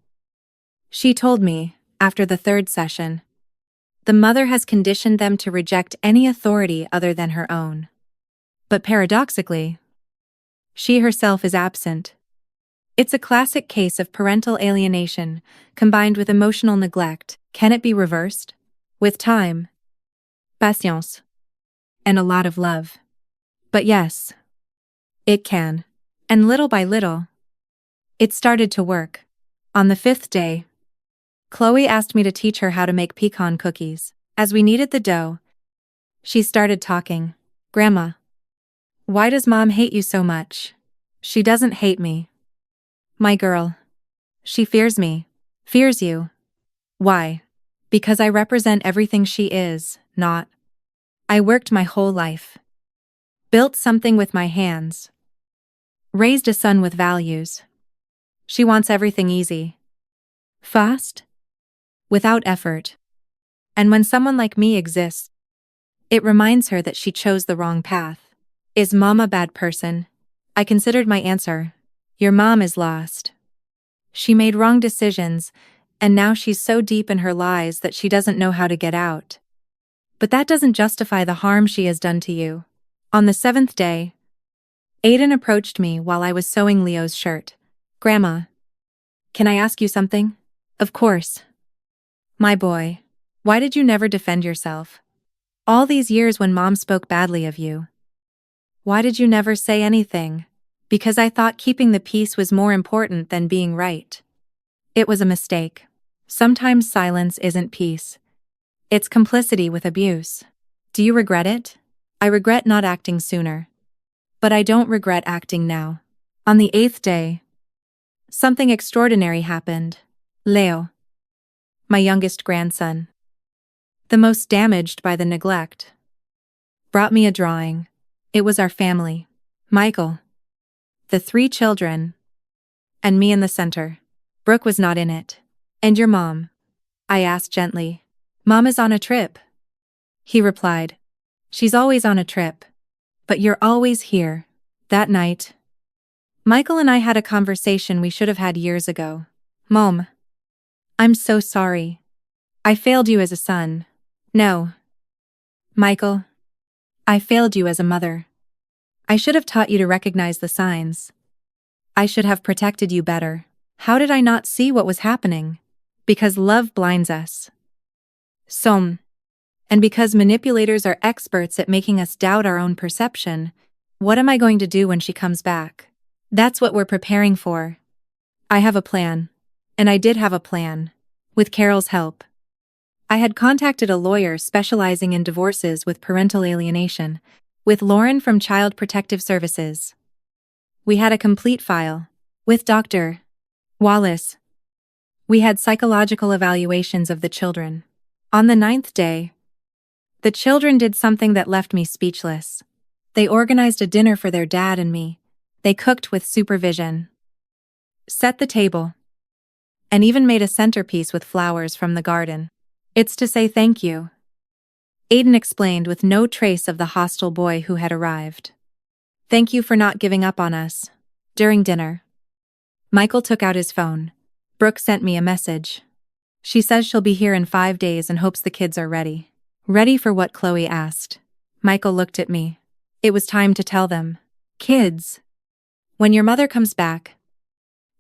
She told me, after the 3rd session, the mother has conditioned them to reject any authority other than her own. But paradoxically, she herself is absent. It's a classic case of parental alienation combined with emotional neglect. Can it be reversed? With time, patience, and a lot of love. But yes, it can. And little by little, it started to work. On the 5th day, Chloe asked me to teach her how to make pecan cookies. As we kneaded the dough, she started talking. Grandma, why does Mom hate you so much? She doesn't hate me. My girl. She fears me. Fears you. Why? Because I represent everything she is, not. I worked my whole life. Built something with my hands. Raised a son with values. She wants everything easy. Fast? Without effort. And when someone like me exists, it reminds her that she chose the wrong path. Is Mom a bad person? I considered my answer. Your mom is lost. She made wrong decisions, and now she's so deep in her lies that she doesn't know how to get out. But that doesn't justify the harm she has done to you. On the 7th day, Aiden approached me while I was sewing Leo's shirt. Grandma, can I ask you something? Of course. My boy, why did you never defend yourself? All these years when Mom spoke badly of you. Why did you never say anything? Because I thought keeping the peace was more important than being right. It was a mistake. Sometimes silence isn't peace. It's complicity with abuse. Do you regret it? I regret not acting sooner. But I don't regret acting now. On the 8th day, something extraordinary happened. Leo, my youngest grandson, the most damaged by the neglect, brought me a drawing. It was our family. Michael, the 3 children, and me in the center. Brooke was not in it. And your mom? I asked gently. Mom is on a trip. He replied. She's always on a trip. But you're always here. That night, Michael and I had a conversation we should have had years ago. Mom, I'm so sorry. I failed you as a son. No. Michael, I failed you as a mother. I should have taught you to recognize the signs. I should have protected you better. How did I not see what was happening? Because love blinds us. And because manipulators are experts at making us doubt our own perception, what am I going to do when she comes back? That's what we're preparing for. I have a plan. And I did have a plan. With Carol's help. I had contacted a lawyer specializing in divorces with parental alienation, with Lauren from Child Protective Services. We had a complete file. With Dr. Wallace. We had psychological evaluations of the children. On the 9th day, the children did something that left me speechless. They organized a dinner for their dad and me. They cooked with supervision, set the table, and even made a centerpiece with flowers from the garden. It's to say thank you, Aiden explained with no trace of the hostile boy who had arrived. Thank you for not giving up on us. During dinner, Michael took out his phone. Brooke sent me a message. She says she'll be here in 5 days and hopes the kids are ready. Ready for what? Chloe asked. Michael looked at me. It was time to tell them. Kids, when your mother comes back,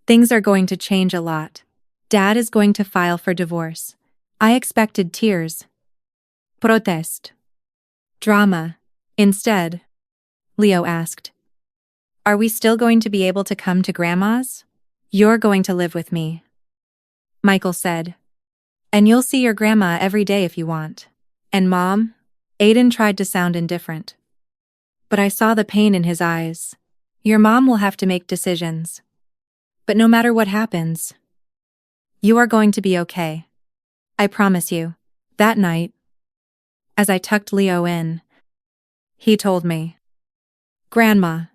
things are going to change a lot. Dad is going to file for divorce. I expected tears. Protest. Drama. Instead, Leo asked, are we still going to be able to come to Grandma's? You're going to live with me, Michael said. And you'll see your grandma every day if you want. And Mom? Aiden tried to sound indifferent. But I saw the pain in his eyes. Your mom will have to make decisions. But no matter what happens, you are going to be okay. I promise you. That night, as I tucked Leo in, he told me, Grandma,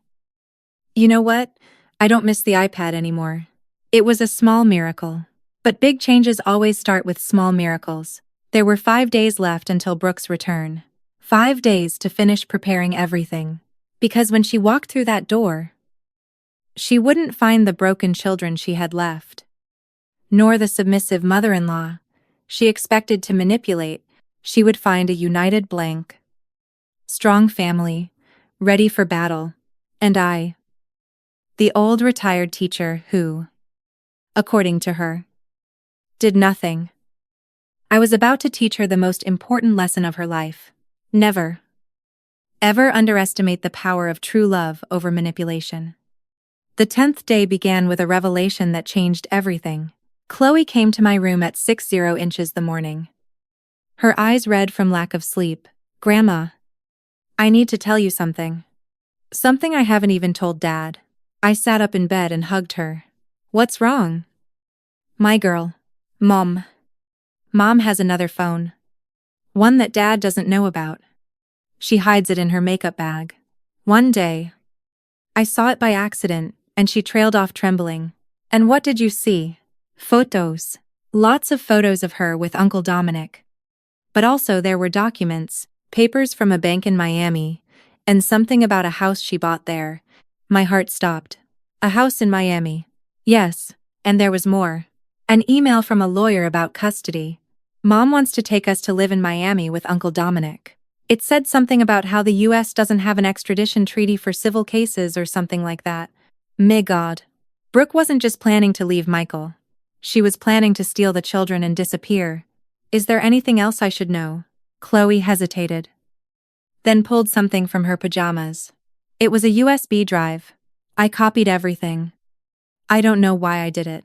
you know what? I don't miss the iPad anymore. It was a small miracle. But big changes always start with small miracles. There were 5 days left until Brooke's return. 5 days to finish preparing everything. Because when she walked through that door, she wouldn't find the broken children she had left, nor the submissive mother-in-law she expected to manipulate. She would find a united blank, strong family, ready for battle, and I, the old retired teacher who, according to her, did nothing. I was about to teach her the most important lesson of her life. Never, ever underestimate the power of true love over manipulation. The 10th day began with a revelation that changed everything. Chloe came to my room at 60 inches the morning. Her eyes red from lack of sleep. Grandma, I need to tell you something. Something I haven't even told Dad. I sat up in bed and hugged her. What's wrong? My girl. Mom. Mom has another phone. One that Dad doesn't know about. She hides it in her makeup bag. One day, I saw it by accident, and she trailed off trembling. And what did you see? Photos. Lots of photos of her with Uncle Dominic. But also there were documents, papers from a bank in Miami, and something about a house she bought there. My heart stopped. A house in Miami. Yes, and there was more. An email from a lawyer about custody. Mom wants to take us to live in Miami with Uncle Dominic. It said something about how the US doesn't have an extradition treaty for civil cases or something like that. My God. Brooke wasn't just planning to leave Michael. She was planning to steal the children and disappear. Is there anything else I should know? Chloe hesitated, then pulled something from her pajamas. It was a USB drive. I copied everything. I don't know why I did it.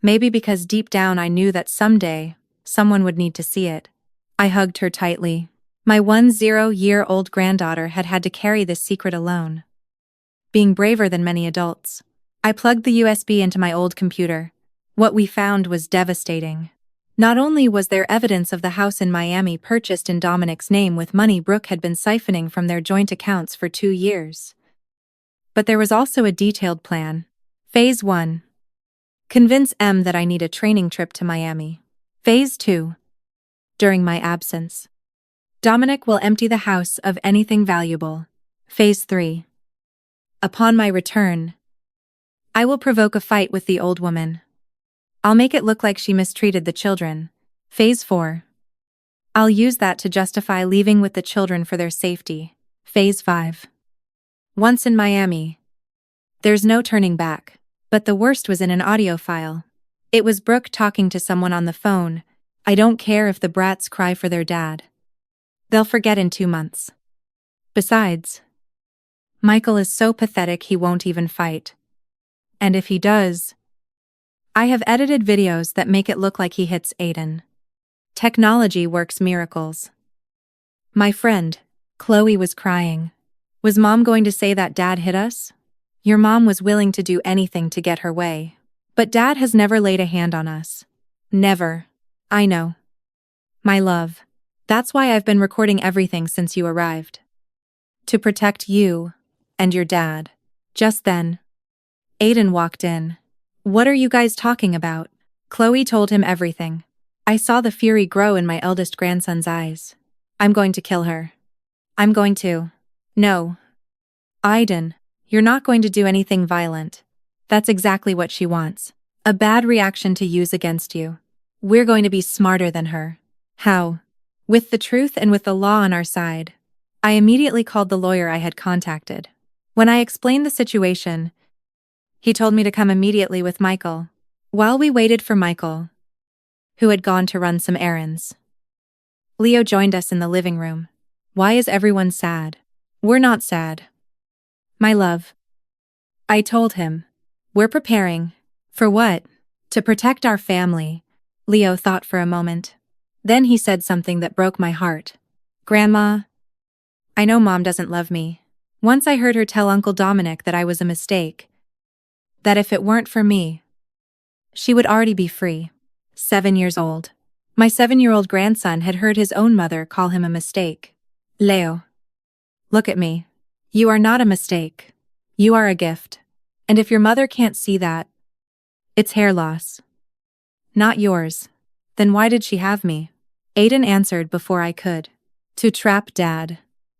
Maybe because deep down I knew that someday, someone would need to see it. I hugged her tightly. My 10-year-old granddaughter had had to carry this secret alone. Being braver than many adults. I plugged the USB into my old computer. What we found was devastating. Not only was there evidence of the house in Miami purchased in Dominic's name with money Brooke had been siphoning from their joint accounts for 2 years, but there was also a detailed plan. Phase 1. Convince M that I need a training trip to Miami. Phase 2. During my absence, Dominic will empty the house of anything valuable. Phase 3. Upon my return, I will provoke a fight with the old woman. I'll make it look like she mistreated the children. Phase 4. I'll use that to justify leaving with the children for their safety. Phase 5. Once in Miami. There's no turning back. But the worst was in an audio file. It was Brooke talking to someone on the phone. I don't care if the brats cry for their dad. They'll forget in 2 months. Besides, Michael is so pathetic he won't even fight. And if he does, I have edited videos that make it look like he hits Aiden. Technology works miracles. My friend, Chloe, was crying. Was Mom going to say that Dad hit us? Your mom was willing to do anything to get her way. But Dad has never laid a hand on us. Never. I know. My love. That's why I've been recording everything since you arrived. To protect you and your dad. Just then, Aiden walked in. What are you guys talking about? Chloe told him everything. I saw the fury grow in my eldest grandson's eyes. I'm going to kill her. I'm going to. No. Aiden, you're not going to do anything violent. That's exactly what she wants. A bad reaction to use against you. We're going to be smarter than her. How? With the truth and with the law on our side. I immediately called the lawyer I had contacted. When I explained the situation, he told me to come immediately with Michael. While we waited for Michael, who had gone to run some errands, Leo joined us in the living room. Why is everyone sad? We're not sad. My love. I told him. We're preparing. For what? To protect our family. Leo thought for a moment. Then he said something that broke my heart. Grandma, I know Mom doesn't love me. Once I heard her tell Uncle Dominic that I was a mistake. That if it weren't for me, she would already be free. 7 years old. My 7-year-old grandson had heard his own mother call him a mistake. Leo, look at me. You are not a mistake. You are a gift. And if your mother can't see that, it's hair loss. Not yours. Then why did she have me? Aiden answered before I could. To trap Dad.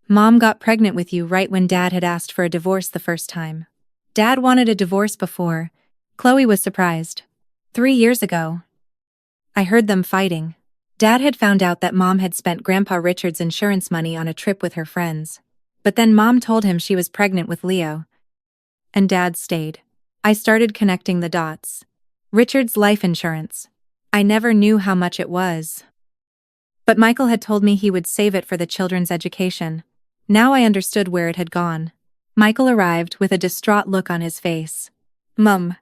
Mom got pregnant with you right when Dad had asked for a divorce the first time. Dad wanted a divorce before. Chloe was surprised. 3 years ago, I heard them fighting. Dad had found out that Mom had spent Grandpa Richard's insurance money on a trip with her friends. But then Mom told him she was pregnant with Leo. And Dad stayed. I started connecting the dots. Richard's life insurance. I never knew how much it was. But Michael had told me he would save it for the children's education. Now I understood where it had gone. Michael arrived with a distraught look on his face. Mum.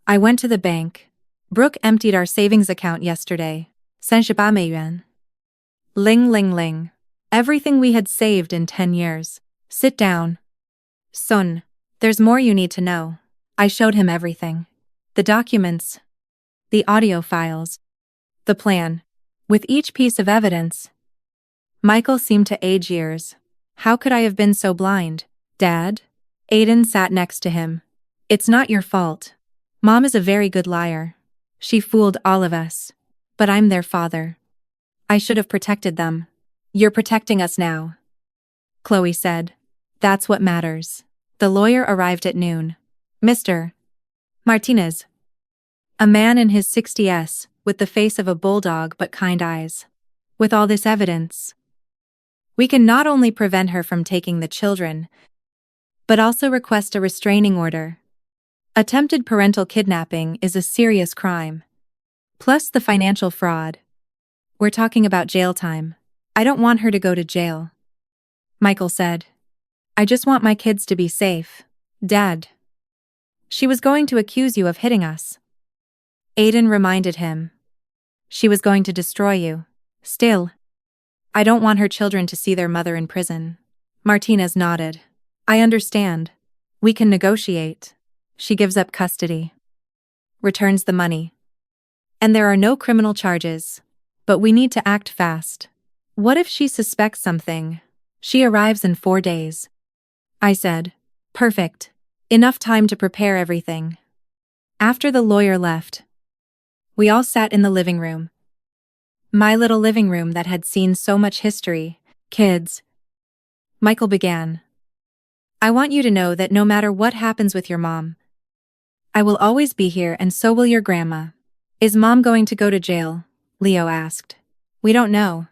I went to the bank. Brooke emptied our savings account yesterday. 38 yuan. Ling ling ling. Everything we had saved in 10 years. Sit down. Son, there's more you need to know. I showed him everything. The documents. The audio files. The plan. With each piece of evidence. Michael seemed to age years. How could I have been so blind? Dad? Aiden sat next to him. It's not your fault. Mom is a very good liar. She fooled all of us. But I'm their father. I should have protected them. You're protecting us now. Chloe said. That's what matters. The lawyer arrived at noon. Mr. Martinez. A man in his 60s, with the face of a bulldog but kind eyes. With all this evidence, we can not only prevent her from taking the children, but also request a restraining order. Attempted parental kidnapping is a serious crime. Plus the financial fraud. We're talking about jail time. I don't want her to go to jail. Michael said. I just want my kids to be safe. Dad. She was going to accuse you of hitting us. Aiden reminded him. She was going to destroy you. Still, I don't want her children to see their mother in prison. Martinez nodded. I understand. We can negotiate. She gives up custody. Returns the money. And there are no criminal charges. But we need to act fast. What if she suspects something? She arrives in 4 days. I said. Perfect. Enough time to prepare everything. After the lawyer left, we all sat in the living room. My little living room that had seen so much history. Kids. Michael began. I want you to know that no matter what happens with your mom, I will always be here and so will your grandma. Is Mom going to go to jail? Leo asked. We don't know.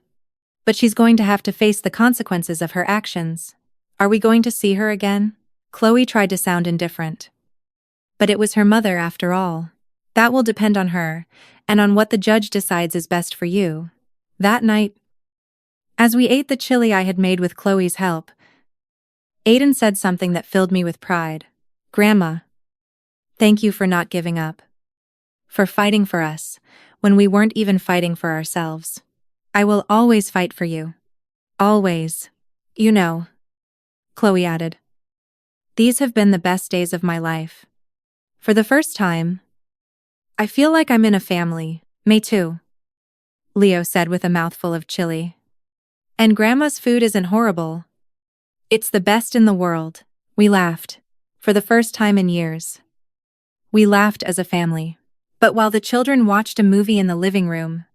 But she's going to have to face the consequences of her actions. Are we going to see her again? Chloe tried to sound indifferent. But it was her mother after all. That will depend on her, and on what the judge decides is best for you. That night, as we ate the chili I had made with Chloe's help, Aiden said something that filled me with pride. Grandma, thank you for not giving up. For fighting for us, when we weren't even fighting for ourselves. I will always fight for you. Always. You know, Chloe added. These have been the best days of my life. For the first time, I feel like I'm in a family. Me too, Leo said with a mouthful of chili. And Grandma's food isn't horrible. It's the best in the world. We laughed. For the first time in years. We laughed as a family. But while the children watched a movie in the living room,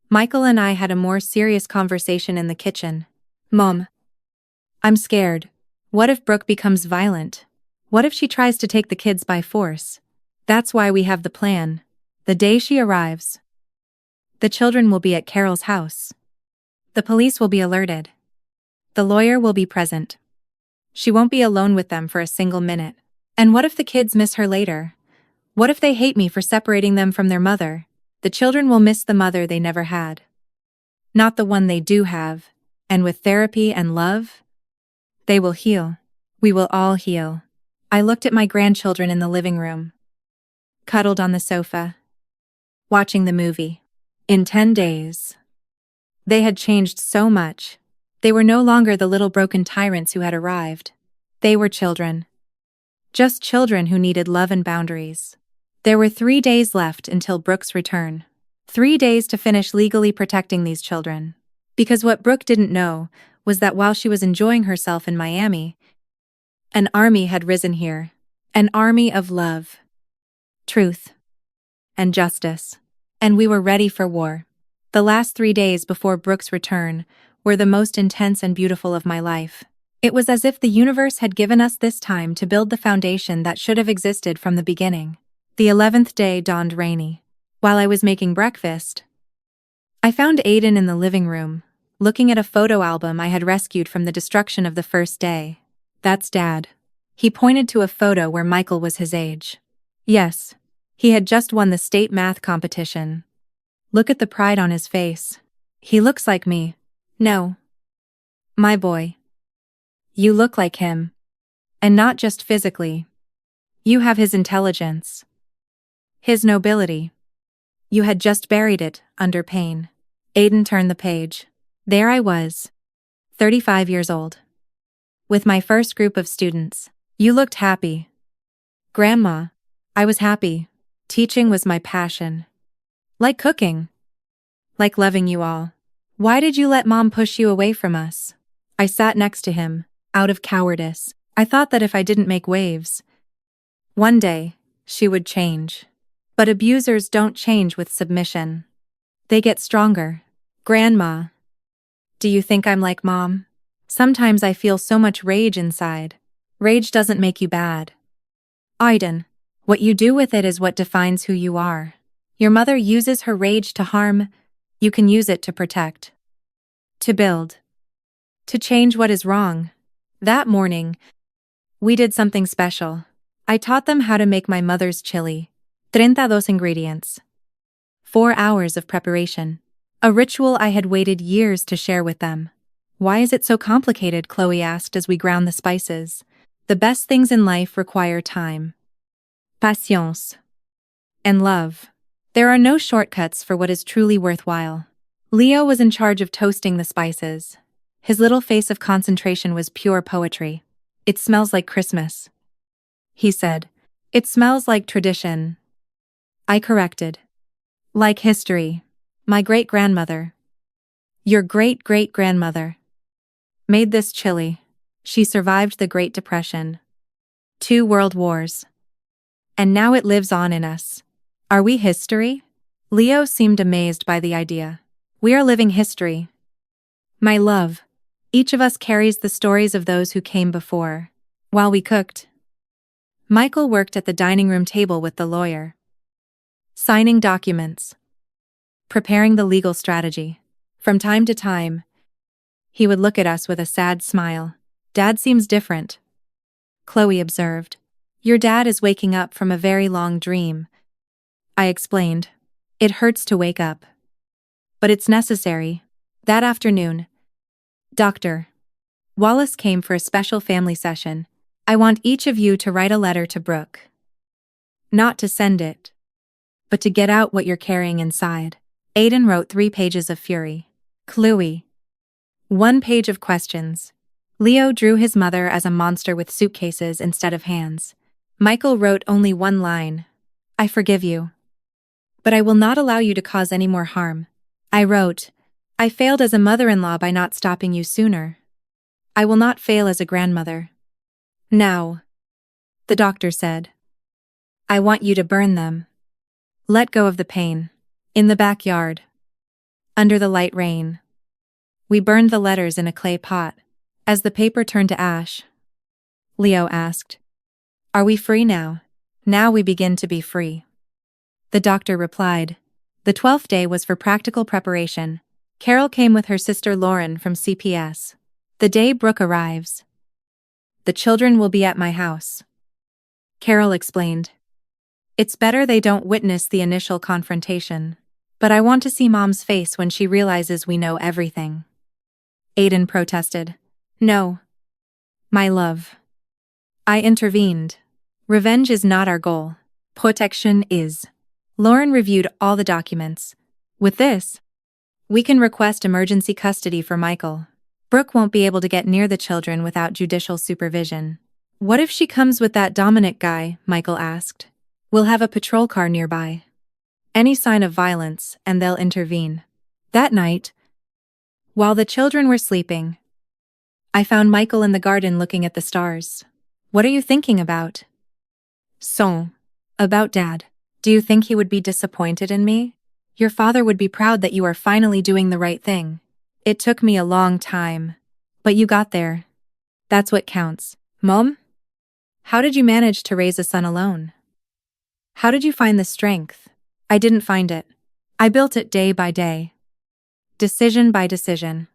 Michael and I had a more serious conversation in the kitchen. Mom, I'm scared. What if Brooke becomes violent? What if she tries to take the kids by force? That's why we have the plan. The day she arrives, the children will be at Carol's house. The police will be alerted. The lawyer will be present. She won't be alone with them for a single minute. And what if the kids miss her later? What if they hate me for separating them from their mother? The children will miss the mother they never had. Not the one they do have. And with therapy and love, they will heal. We will all heal. I looked at my grandchildren in the living room, cuddled on the sofa, watching the movie. In 10 days, they had changed so much. They were no longer the little broken tyrants who had arrived. They were children. Just children who needed love and boundaries. There were 3 days left until Brooke's return. 3 days to finish legally protecting these children. Because what Brooke didn't know was that while she was enjoying herself in Miami, an army had risen here. An army of love, truth, and justice. And we were ready for war. The last 3 days before Brooke's return were the most intense and beautiful of my life. It was as if the universe had given us this time to build the foundation that should have existed from the beginning. The 11th day dawned rainy. While I was making breakfast, I found Aiden in the living room, looking at a photo album I had rescued from the destruction of the first day. That's Dad. He pointed to a photo where Michael was his age. Yes, he had just won the state math competition. Look at the pride on his face. He looks like me. No. My boy. You look like him. And not just physically. You have his intelligence. His nobility. You had just buried it under pain. Aiden turned the page. There I was, 35 years old. With my first group of students. You looked happy. Grandma, I was happy. Teaching was my passion. Like cooking. Like loving you all. Why did you let Mom push you away from us? I sat next to him, out of cowardice. I thought that if I didn't make waves, one day, she would change. But abusers don't change with submission. They get stronger. Grandma, do you think I'm like Mom? Sometimes I feel so much rage inside. Rage doesn't make you bad. Aiden, what you do with it is what defines who you are. Your mother uses her rage to harm. You can use it to protect. To build. To change what is wrong. That morning, we did something special. I taught them how to make my mother's chili. 32 ingredients. 4 hours of preparation. A ritual I had waited years to share with them. Why is it so complicated? Chloe asked as we ground the spices. The best things in life require time. Patience. And love. There are no shortcuts for what is truly worthwhile. Leo was in charge of toasting the spices. His little face of concentration was pure poetry. It smells like Christmas, he said. It smells like tradition. I corrected. Like history. My great-grandmother. Your great-great-grandmother made this chili. She survived the Great Depression. 2 world wars. And now it lives on in us. Are we history? Leo seemed amazed by the idea. We are living history. My love, each of us carries the stories of those who came before. While we cooked, Michael worked at the dining room table with the lawyer, signing documents, preparing the legal strategy. From time to time, he would look at us with a sad smile. Dad seems different, Chloe observed. Your dad is waking up from a very long dream, I explained. It hurts to wake up. But it's necessary. That afternoon, Dr. Wallace came for a special family session. I want each of you to write a letter to Brooke. Not to send it, but to get out what you're carrying inside. Aiden wrote 3 pages of fury. Chloe. 1 page of questions. Leo drew his mother as a monster with suitcases instead of hands. Michael wrote only 1 line. I forgive you. But I will not allow you to cause any more harm. I wrote, I failed as a mother-in-law by not stopping you sooner. I will not fail as a grandmother. Now, the doctor said, I want you to burn them. Let go of the pain. In the backyard. Under the light rain. We burned the letters in a clay pot. As the paper turned to ash, Leo asked, Are we free now? Now we begin to be free. The doctor replied. The 12th day was for practical preparation. Carol came with her sister Lauren from CPS. The day Brooke arrives, the children will be at my house. Carol explained. It's better they don't witness the initial confrontation. But I want to see Mom's face when she realizes we know everything. Aiden protested. No. My love. I intervened. Revenge is not our goal. Protection is. Lauren reviewed all the documents. With this, we can request emergency custody for Michael. Brooke won't be able to get near the children without judicial supervision. What if she comes with that Dominic guy? Michael asked. We'll have a patrol car nearby. Any sign of violence, and they'll intervene. That night, while the children were sleeping, I found Michael in the garden looking at the stars. What are you thinking about? So, about Dad. Do you think he would be disappointed in me? Your father would be proud that you are finally doing the right thing. It took me a long time, but you got there. That's what counts. Mom? How did you manage to raise a son alone? How did you find the strength? I didn't find it. I built it day by day. Decision by decision.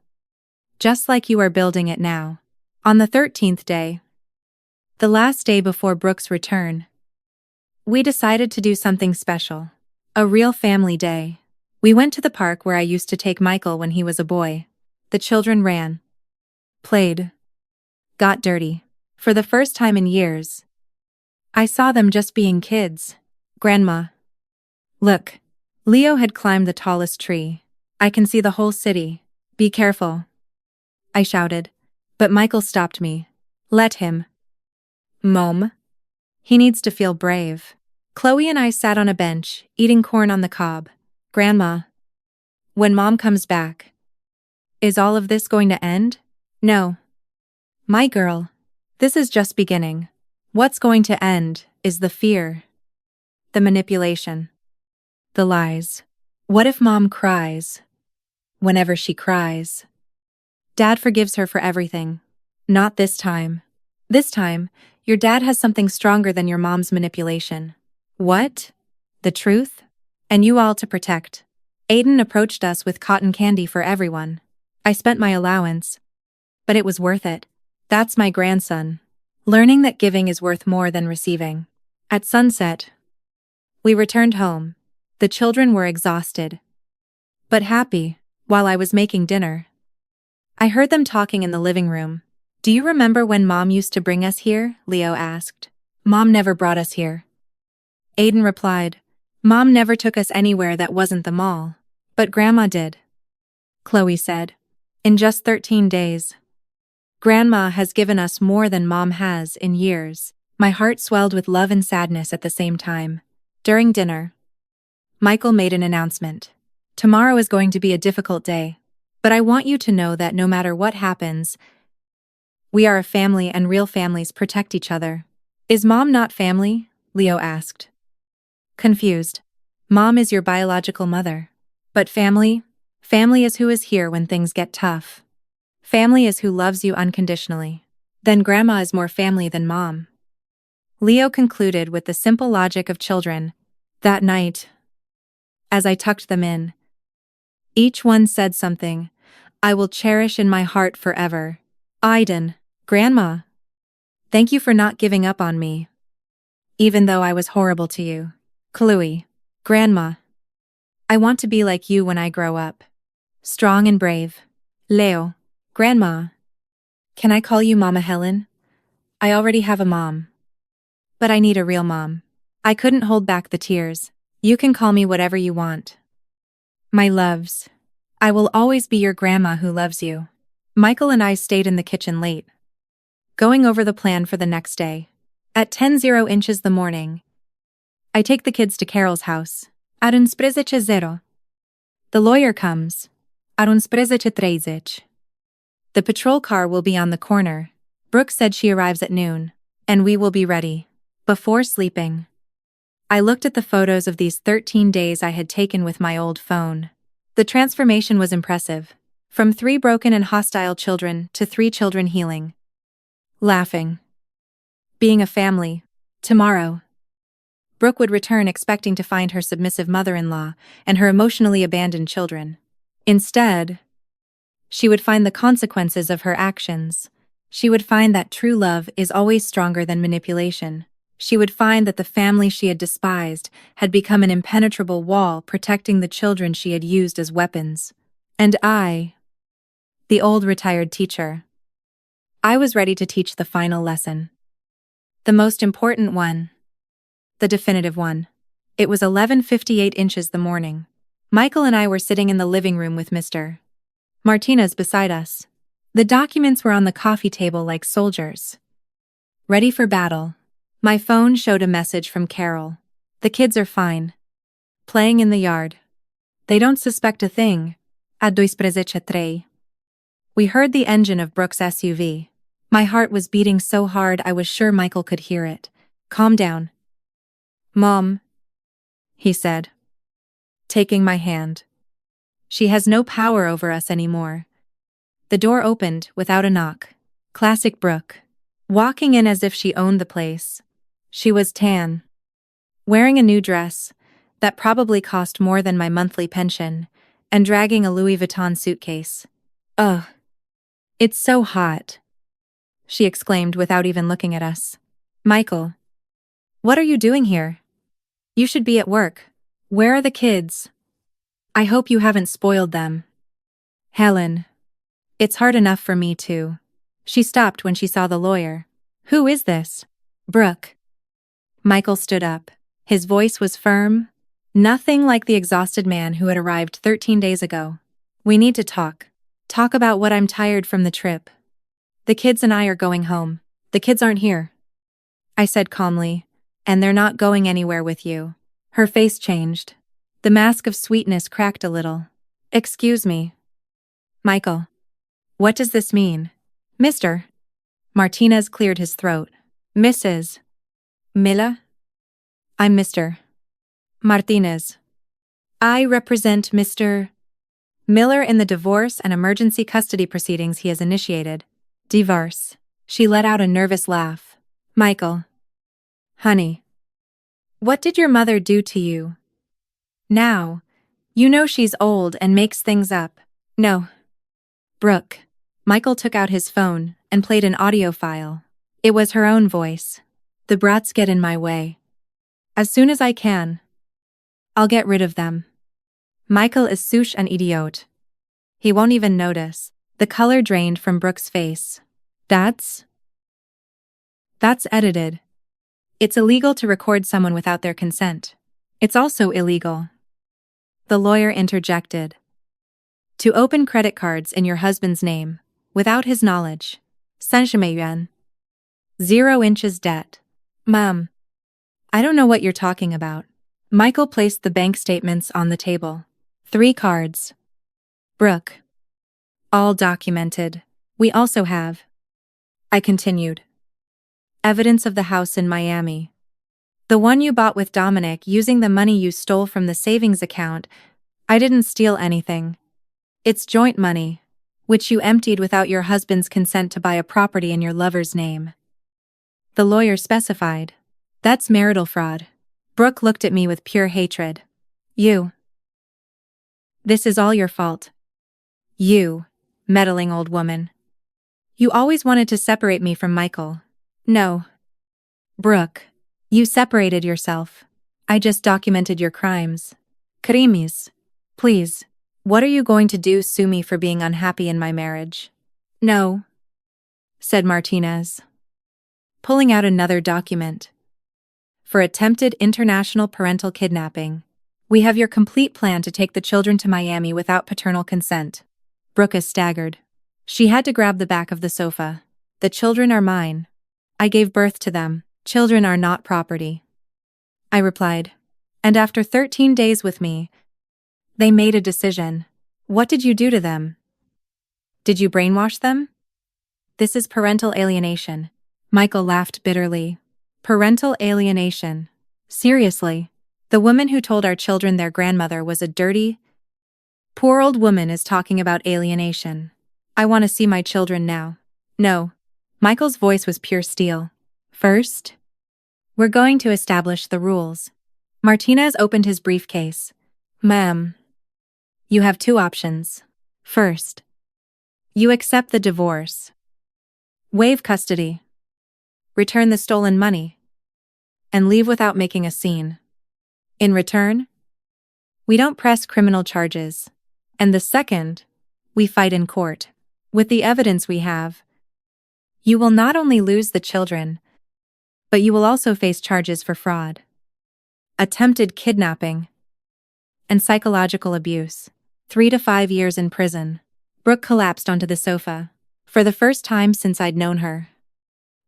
Just like you are building it now. On the 13th day, the last day before Brooke's return, we decided to do something special. A real family day. We went to the park where I used to take Michael when he was a boy. The children ran, played, got dirty. For the first time in years, I saw them just being kids. Grandma. Look. Leo had climbed the tallest tree. I can see the whole city. Be careful, I shouted. But Michael stopped me. Let him. Mom. He needs to feel brave. Chloe and I sat on a bench, eating corn on the cob. Grandma. When Mom comes back, is all of this going to end? No. My girl. This is just beginning. What's going to end is the fear, the manipulation, the lies. What if Mom cries? Whenever she cries, Dad forgives her for everything. Not this time. This time, your dad has something stronger than your mom's manipulation. What? The truth? And you all to protect. Aiden approached us with cotton candy for everyone. I spent my allowance, but it was worth it. That's my grandson. Learning that giving is worth more than receiving. At sunset, we returned home. The children were exhausted, but happy. While I was making dinner, I heard them talking in the living room. Do you remember when Mom used to bring us here? Leo asked. Mom never brought us here. Aiden replied. Mom never took us anywhere that wasn't the mall. But Grandma did. Chloe said. In just 13 days. Grandma has given us more than Mom has in years. My heart swelled with love and sadness at the same time. During dinner, Michael made an announcement. Tomorrow is going to be a difficult day. But I want you to know that no matter what happens, we are a family and real families protect each other. Is Mom not family? Leo asked. Confused. Mom is your biological mother. But family? Family is who is here when things get tough. Family is who loves you unconditionally. Then Grandma is more family than Mom. Leo concluded with the simple logic of children. That night, as I tucked them in, Each one said something I will cherish in my heart forever. Aiden, Grandma, thank you for not giving up on me, even though I was horrible to you. Chloe, Grandma, I want to be like you when I grow up. Strong and brave. Leo, Grandma, can I call you Mama Helen? I already have a mom. But I need a real mom. I couldn't hold back the tears. You can call me whatever you want. My loves, I will always be your grandma who loves you. Michael and I stayed in the kitchen late, going over the plan for the next day. At 10:00 the morning, I take the kids to Carol's house. At 11:00. The lawyer comes. At 11:30. The patrol car will be on the corner. Brooke said she arrives at noon, and we will be ready. Before sleeping, I looked at the photos of these 13 days I had taken with my old phone. The transformation was impressive. From 3 broken and hostile children to 3 children healing, laughing, being a family. Tomorrow, Brooke would return expecting to find her submissive mother-in-law and her emotionally abandoned children. Instead, she would find the consequences of her actions. She would find that true love is always stronger than manipulation. She would find that the family she had despised had become an impenetrable wall protecting the children she had used as weapons. And I, the old retired teacher, I was ready to teach the final lesson. The most important one. The definitive one. It was 11:58 the morning. Michael and I were sitting in the living room with Mr. Martinez beside us. The documents were on the coffee table like soldiers, ready for battle. My phone showed a message from Carol. The kids are fine. Playing in the yard. They don't suspect a thing. At 2:03. We heard the engine of Brooke's SUV. My heart was beating so hard I was sure Michael could hear it. Calm down. Mom, he said, taking my hand. She has no power over us anymore. The door opened without a knock. Classic Brooke. Walking in as if she owned the place. She was tan, wearing a new dress that probably cost more than my monthly pension, and dragging a Louis Vuitton suitcase. Ugh. It's so hot, she exclaimed without even looking at us. Michael, what are you doing here? You should be at work. Where are the kids? I hope you haven't spoiled them. Helen, it's hard enough for me too. She stopped when she saw the lawyer. Who is this? Brooke. Michael stood up. His voice was firm, nothing like the exhausted man who had arrived 13 days ago. We need to talk. Talk about what I'm tired from the trip. The kids and I are going home. The kids aren't here, I said calmly, and they're not going anywhere with you. Her face changed. The mask of sweetness cracked a little. Excuse me. Michael, what does this mean? Mr. Martinez cleared his throat. Mrs. Milla? I'm Mr. Martinez. I represent Mr. Miller in the divorce and emergency custody proceedings he has initiated. Divorce. She let out a nervous laugh. Michael. Honey. What did your mother do to you? Now, you know she's old and makes things up. No. Brooke. Michael took out his phone and played an audio file. It was her own voice. The brats get in my way. As soon as I can, I'll get rid of them. Michael is such an idiot. He won't even notice. The color drained from Brooke's face. That's edited. It's illegal to record someone without their consent. It's also illegal. The lawyer interjected. To open credit cards in your husband's name, without his knowledge. 30,000 yuan. 0 inches debt. Mom. I don't know what you're talking about. Michael placed the bank statements on the table. 3 cards. Brooke. All documented. We also have. I continued. Evidence of the house in Miami. The one you bought with Dominic using the money you stole from the savings account. I didn't steal anything. It's joint money, which you emptied without your husband's consent to buy a property in your lover's name. The lawyer specified. That's marital fraud. Brooke looked at me with pure hatred. You. This is all your fault. You, meddling old woman. You always wanted to separate me from Michael. No. Brooke, you separated yourself. I just documented your crimes. Krimis. Please. What are you going to do? Sue me for being unhappy in my marriage? No, said Martinez, pulling out another document. For attempted international parental kidnapping. We have your complete plan to take the children to Miami without paternal consent. Brooke staggered. She had to grab the back of the sofa. The children are mine. I gave birth to them. Children are not property. I replied. And after 13 days with me, they made a decision. What did you do to them? Did you brainwash them? This is parental alienation. Michael laughed bitterly. Parental alienation. Seriously. The woman who told our children their grandmother was a dirty, poor old woman is talking about alienation. I want to see my children now. No. Michael's voice was pure steel. First, we're going to establish the rules. Martinez opened his briefcase. Ma'am, you have two options. First, you accept the divorce. Waive custody. Return the stolen money. And leave without making a scene. In return, we don't press criminal charges. And the second, we fight in court. With the evidence we have, you will not only lose the children, but you will also face charges for fraud, attempted kidnapping, and psychological abuse. 3 to 5 years in prison. Brooke collapsed onto the sofa. For the first time since I'd known her,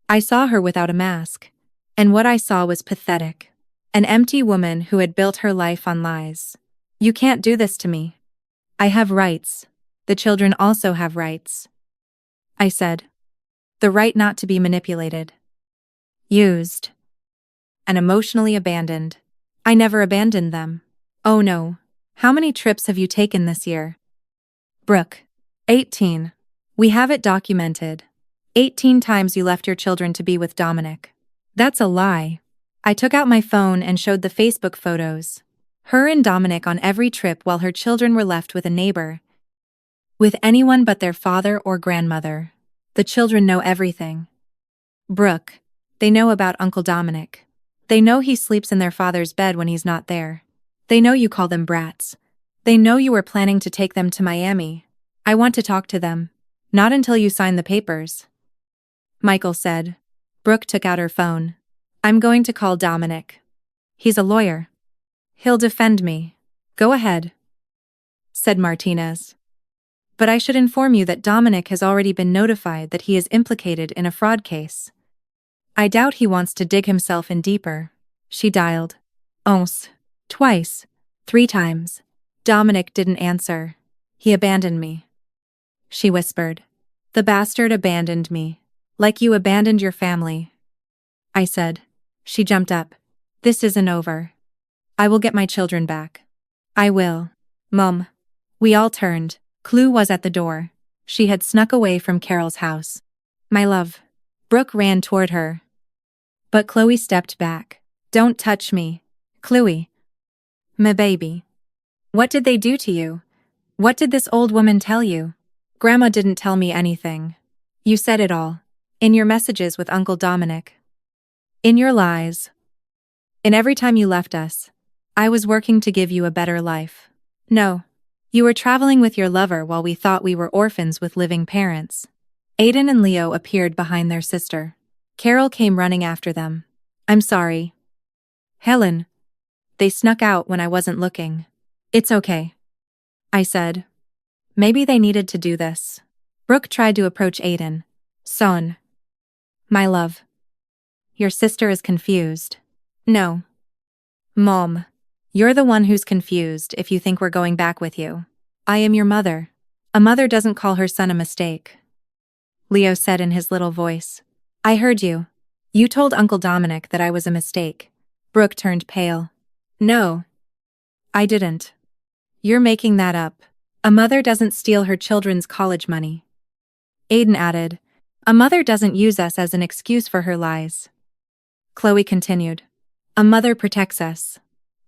I saw her without a mask, and what I saw was pathetic. An empty woman who had built her life on lies. You can't do this to me. I have rights. The children also have rights. I said. The right not to be manipulated, used, and emotionally abandoned. I never abandoned them. Oh no. How many trips have you taken this year? Brooke. 18. We have it documented. 18 times you left your children to be with Dominic. That's a lie. I took out my phone and showed the Facebook photos. Her and Dominic on every trip while her children were left with a neighbor. With anyone but their father or grandmother. The children know everything. Brooke, they know about Uncle Dominic. They know he sleeps in their father's bed when he's not there. They know you call them brats. They know you were planning to take them to Miami. I want to talk to them. Not until you sign the papers. Michael said. Brooke took out her phone. I'm going to call Dominic. He's a lawyer. He'll defend me. Go ahead, said Martinez. But I should inform you that Dominic has already been notified that he is implicated in a fraud case. I doubt he wants to dig himself in deeper. She dialed. Once. Twice. 3 times. Dominic didn't answer. He abandoned me. She whispered. The bastard abandoned me. Like you abandoned your family. I said. She jumped up. This isn't over. I will get my children back. I will. Mum. We all turned. Chloe was at the door. She had snuck away from Carol's house. My love. Brooke ran toward her. But Chloe stepped back. Don't touch me. Chloe. My baby. What did they do to you? What did this old woman tell you? Grandma didn't tell me anything. You said it all. In your messages with Uncle Dominic. In your lies. And every time you left us, I was working to give you a better life. No. You were traveling with your lover while we thought we were orphans with living parents. Aiden and Leo appeared behind their sister. Carol came running after them. I'm sorry. Helen. They snuck out when I wasn't looking. It's okay. I said. Maybe they needed to do this. Brooke tried to approach Aiden. Son. My love. Your sister is confused. No. Mom. You're the one who's confused if you think we're going back with you. I am your mother. A mother doesn't call her son a mistake. Leo said in his little voice. I heard you. You told Uncle Dominic that I was a mistake. Brooke turned pale. No. I didn't. You're making that up. A mother doesn't steal her children's college money. Aiden added. A mother doesn't use us as an excuse for her lies. Chloe continued. A mother protects us.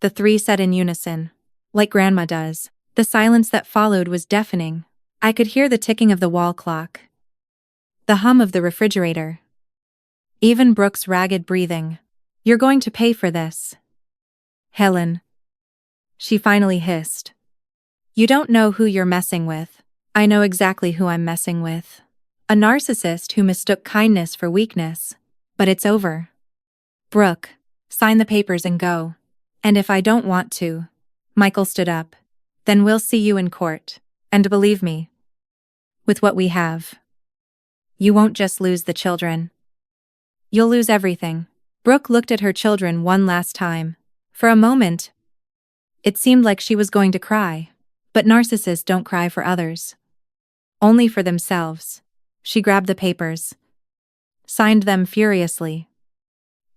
The 3 said in unison. Like Grandma does. The silence that followed was deafening. I could hear the ticking of the wall clock, the hum of the refrigerator, even Brooke's ragged breathing. "You're going to pay for this, Helen," she finally hissed. "You don't know who you're messing with." "I know exactly who I'm messing with. A narcissist who mistook kindness for weakness. But it's over. Brooke, sign the papers and go. And if I don't want to," Michael stood up, "then we'll see you in court. And believe me, with what we have, you won't just lose the children. You'll lose everything." Brooke looked at her children one last time. For a moment, it seemed like she was going to cry. But narcissists don't cry for others. Only for themselves. She grabbed the papers, signed them furiously,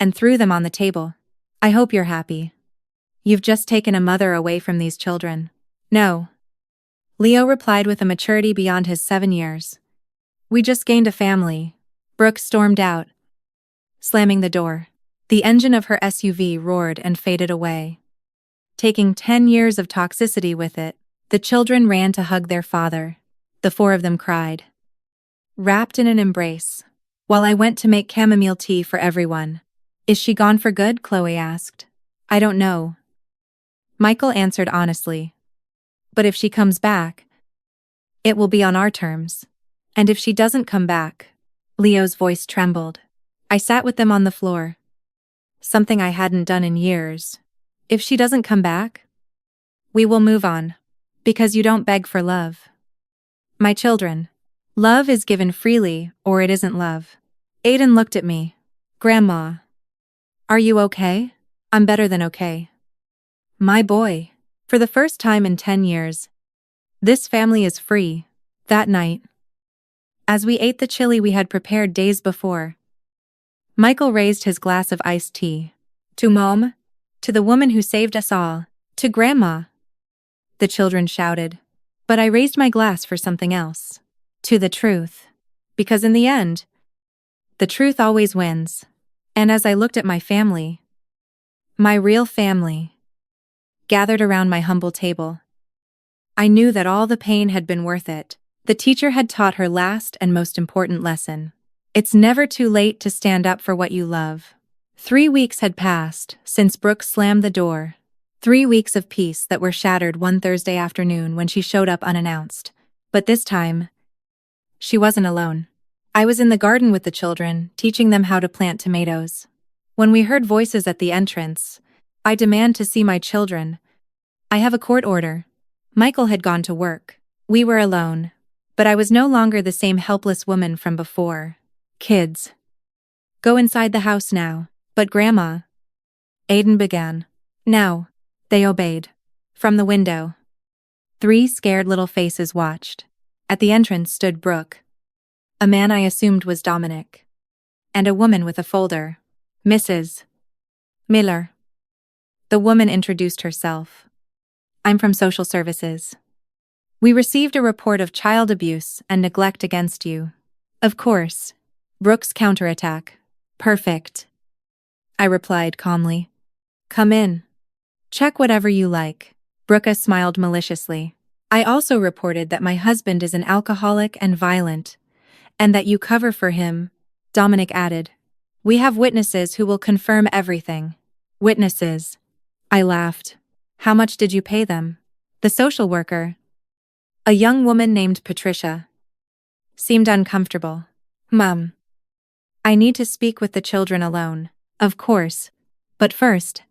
and threw them on the table. "I hope you're happy. You've just taken a mother away from these children." "No," Leo replied with a maturity beyond his 7 years. "We just gained a family." Brooke stormed out, slamming the door. The engine of her SUV roared and faded away, taking 10 years of toxicity with it. The children ran to hug their father. The 4 of them cried, wrapped in an embrace, while I went to make chamomile tea for everyone. "Is she gone for good?" Chloe asked. "I don't know," Michael answered honestly. "But if she comes back, it will be on our terms. And if she doesn't come back," Leo's voice trembled. I sat with them on the floor, something I hadn't done in years. "If she doesn't come back, we will move on. Because you don't beg for love. My children. Love is given freely, or it isn't love." Aiden looked at me. "Grandma, are you okay?" "I'm better than okay. My boy." For the first time in 10 years, this family is free. That night, as we ate the chili we had prepared days before, Michael raised his glass of iced tea. "To Mom, to the woman who saved us all, to Grandma," the children shouted. But I raised my glass for something else. To the truth. Because in the end, the truth always wins. And as I looked at my family, my real family, gathered around my humble table, I knew that all the pain had been worth it. The teacher had taught her last and most important lesson. It's never too late to stand up for what you love. 3 weeks had passed since Brooke slammed the door. 3 weeks of peace that were shattered one Thursday afternoon when she showed up unannounced. But this time, she wasn't alone. I was in the garden with the children, teaching them how to plant tomatoes. When we heard voices at the entrance, "I demand to see my children. I have a court order." Michael had gone to work. We were alone. But I was no longer the same helpless woman from before. "Kids, go inside the house now." "But Grandma," Aiden began. "Now." They obeyed. From the window, 3 scared little faces watched. At the entrance stood Brooke, a man I assumed was Dominic, and a woman with a folder. "Mrs. Miller." The woman introduced herself. "I'm from social services. We received a report of child abuse and neglect against you." "Of course." Brooke's counterattack. "Perfect," I replied calmly. "Come in. Check whatever you like." Brooke smiled maliciously. "I also reported that my husband is an alcoholic and violent, and that you cover for him," Dominic added. "We have witnesses who will confirm everything." "Witnesses?" I laughed. "How much did you pay them?" The social worker, a young woman named Patricia, seemed uncomfortable. "Mom, I need to speak with the children alone." "Of course. But first,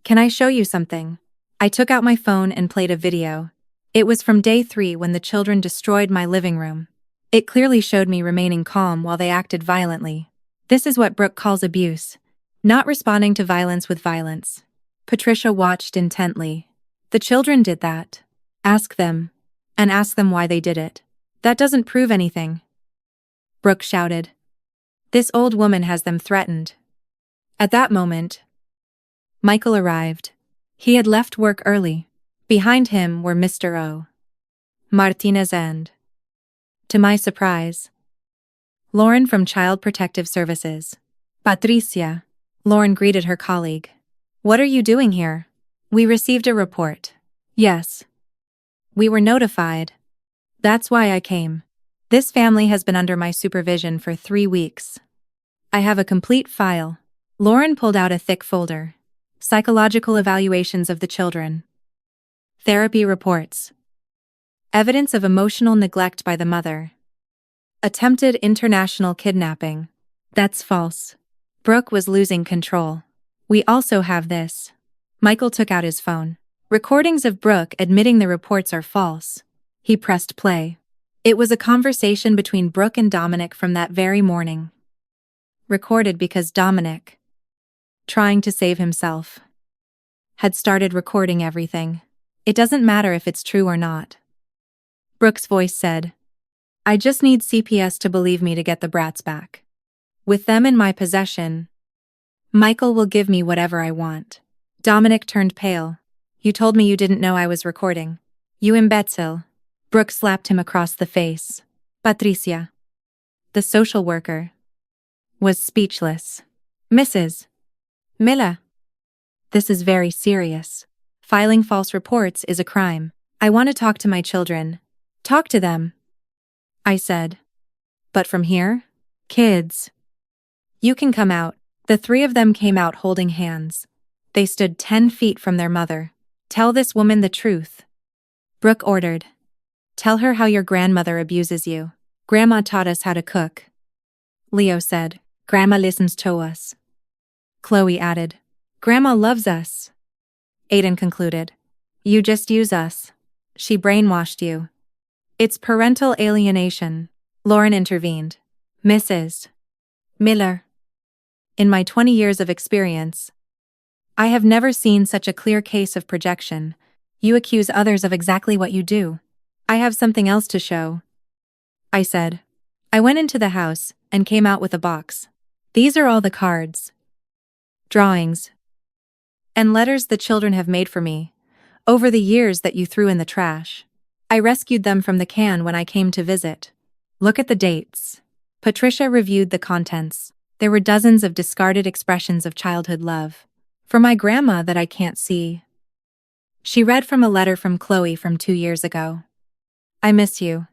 can I show you something?" I took out my phone and played a video. It was from day 3 when the children destroyed my living room. It clearly showed me remaining calm while they acted violently. This is what Brooke calls abuse. Not responding to violence with violence. Patricia watched intently. "The children did that. Ask them. And ask them why they did it." "That doesn't prove anything," Brooke shouted. "This old woman has them threatened." At that moment, Michael arrived. He had left work early. Behind him were Mr. O. Martinez and, to my surprise, Lauren from Child Protective Services. "Patricia," Lauren greeted her colleague. "What are you doing here?" "We received a report." "Yes." We were notified. That's why I came. This family has been under my supervision for 3 weeks. I have a complete file. Lauren pulled out a thick folder. Psychological evaluations of the children. Therapy reports. Evidence of emotional neglect by the mother. Attempted international kidnapping. That's false. Brooke was losing control. We also have this. Michael took out his phone. Recordings of Brooke admitting the reports are false. He pressed play. It was a conversation between Brooke and Dominic from that very morning. Recorded because Dominic, trying to save himself, had started recording everything. It doesn't matter if it's true or not. Brooke's voice said, I just need CPS to believe me to get the brats back. With them in my possession, Michael will give me whatever I want. Dominic turned pale. You told me you didn't know I was recording. You imbecile. Brooke slapped him across the face. Patricia, the social worker, was speechless. Mrs. Miller. This is very serious. Filing false reports is a crime. I want to talk to my children. Talk to them, I said. But from here? Kids. You can come out. The 3 of them came out holding hands. They stood 10 feet from their mother. Tell this woman the truth. Brooke ordered. Tell her how your grandmother abuses you. Grandma taught us how to cook. Leo said. Grandma listens to us. Chloe added. Grandma loves us. Aiden concluded. You just use us. She brainwashed you. It's parental alienation. Lauren intervened. Mrs. Miller. In my 20 years of experience, I have never seen such a clear case of projection. You accuse others of exactly what you do. I have something else to show, I said. I went into the house and came out with a box. These are all the cards, drawings, and letters the children have made for me over the years that you threw in the trash. I rescued them from the can when I came to visit. Look at the dates. Patricia reviewed the contents. There were dozens of discarded expressions of childhood love. For my grandma that I can't see. She read from a letter from Chloe from 2 years ago. I miss you.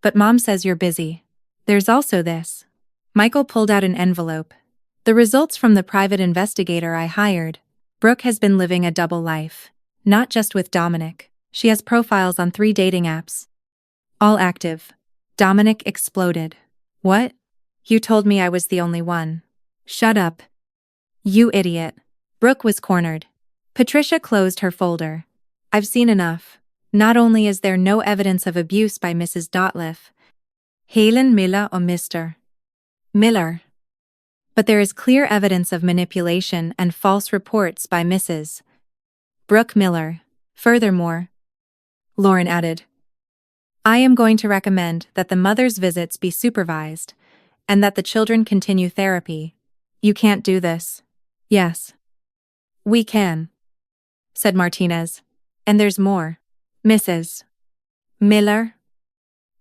But Mom says you're busy. There's also this. Michael pulled out an envelope. The results from the private investigator I hired. Brooke has been living a double life. Not just with Dominic. She has profiles on 3 dating apps. All active. Dominic exploded. What? You told me I was the only one. Shut up. You idiot. Brooke was cornered. Patricia closed her folder. I've seen enough. Not only is there no evidence of abuse by Mrs. Dotliff, Helen Miller or Mr. Miller, but there is clear evidence of manipulation and false reports by Mrs. Brooke Miller. Furthermore, Lauren added, I am going to recommend that the mother's visits be supervised and that the children continue therapy. You can't do this. Yes. We can, said Martinez. And there's more. Mrs. Miller,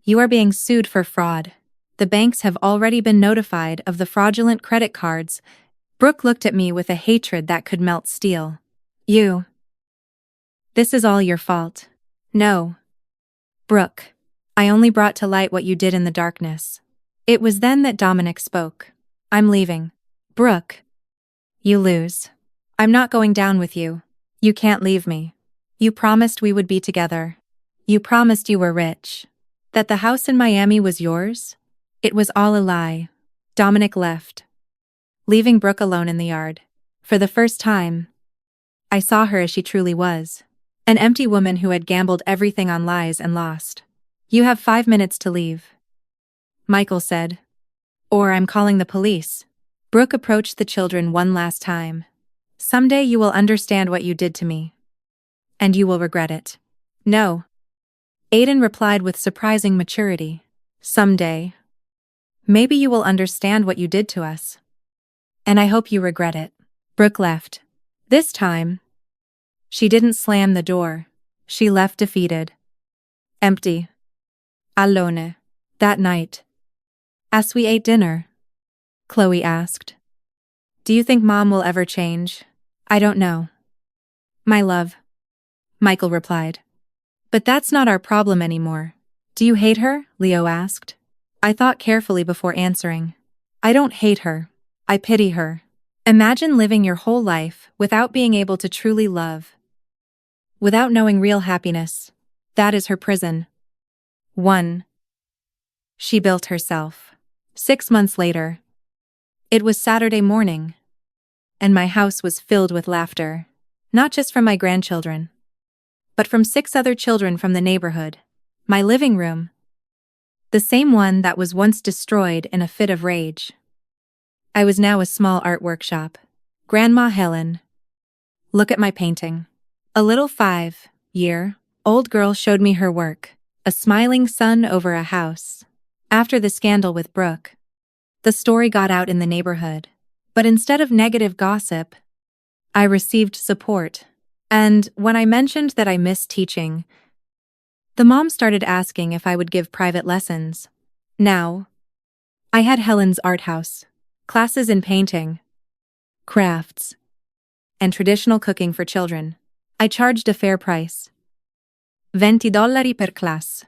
you are being sued for fraud. The banks have already been notified of the fraudulent credit cards. Brooke looked at me with a hatred that could melt steel. You. This is all your fault. No. Brooke, I only brought to light what you did in the darkness. It was then that Dominic spoke. I'm leaving. Brooke. You lose. I'm not going down with you. You can't leave me. You promised we would be together. You promised you were rich. That the house in Miami was yours? It was all a lie. Dominic left, leaving Brooke alone in the yard. For the first time, I saw her as she truly was. An empty woman who had gambled everything on lies and lost. You have 5 minutes to leave, Michael said. Or I'm calling the police. Brooke approached the children one last time. Someday you will understand what you did to me. And you will regret it. No. Aiden replied with surprising maturity. Someday. Maybe you will understand what you did to us. And I hope you regret it. Brooke left. This time, she didn't slam the door. She left defeated. Empty. Alone. That night, as we ate dinner, Chloe asked, Do you think Mom will ever change? I don't know. My love, Michael replied. But that's not our problem anymore. Do you hate her? Leo asked. I thought carefully before answering. I don't hate her. I pity her. Imagine living your whole life without being able to truly love. Without knowing real happiness. That is her prison. 1. She built herself. 6 months later. It was Saturday morning. And my house was filled with laughter. Not just from my grandchildren, but from 6 other children from the neighborhood. My living room. The same one that was once destroyed in a fit of rage. I was now a small art workshop. Grandma Helen. Look at my painting. A little 5-year-old girl showed me her work. A smiling sun over a house. After the scandal with Brooke, the story got out in the neighborhood. But instead of negative gossip, I received support. And when I mentioned that I missed teaching, the mom started asking if I would give private lessons. Now, I had Helen's art house, classes in painting, crafts, and traditional cooking for children. I charged a fair price. $20 per class.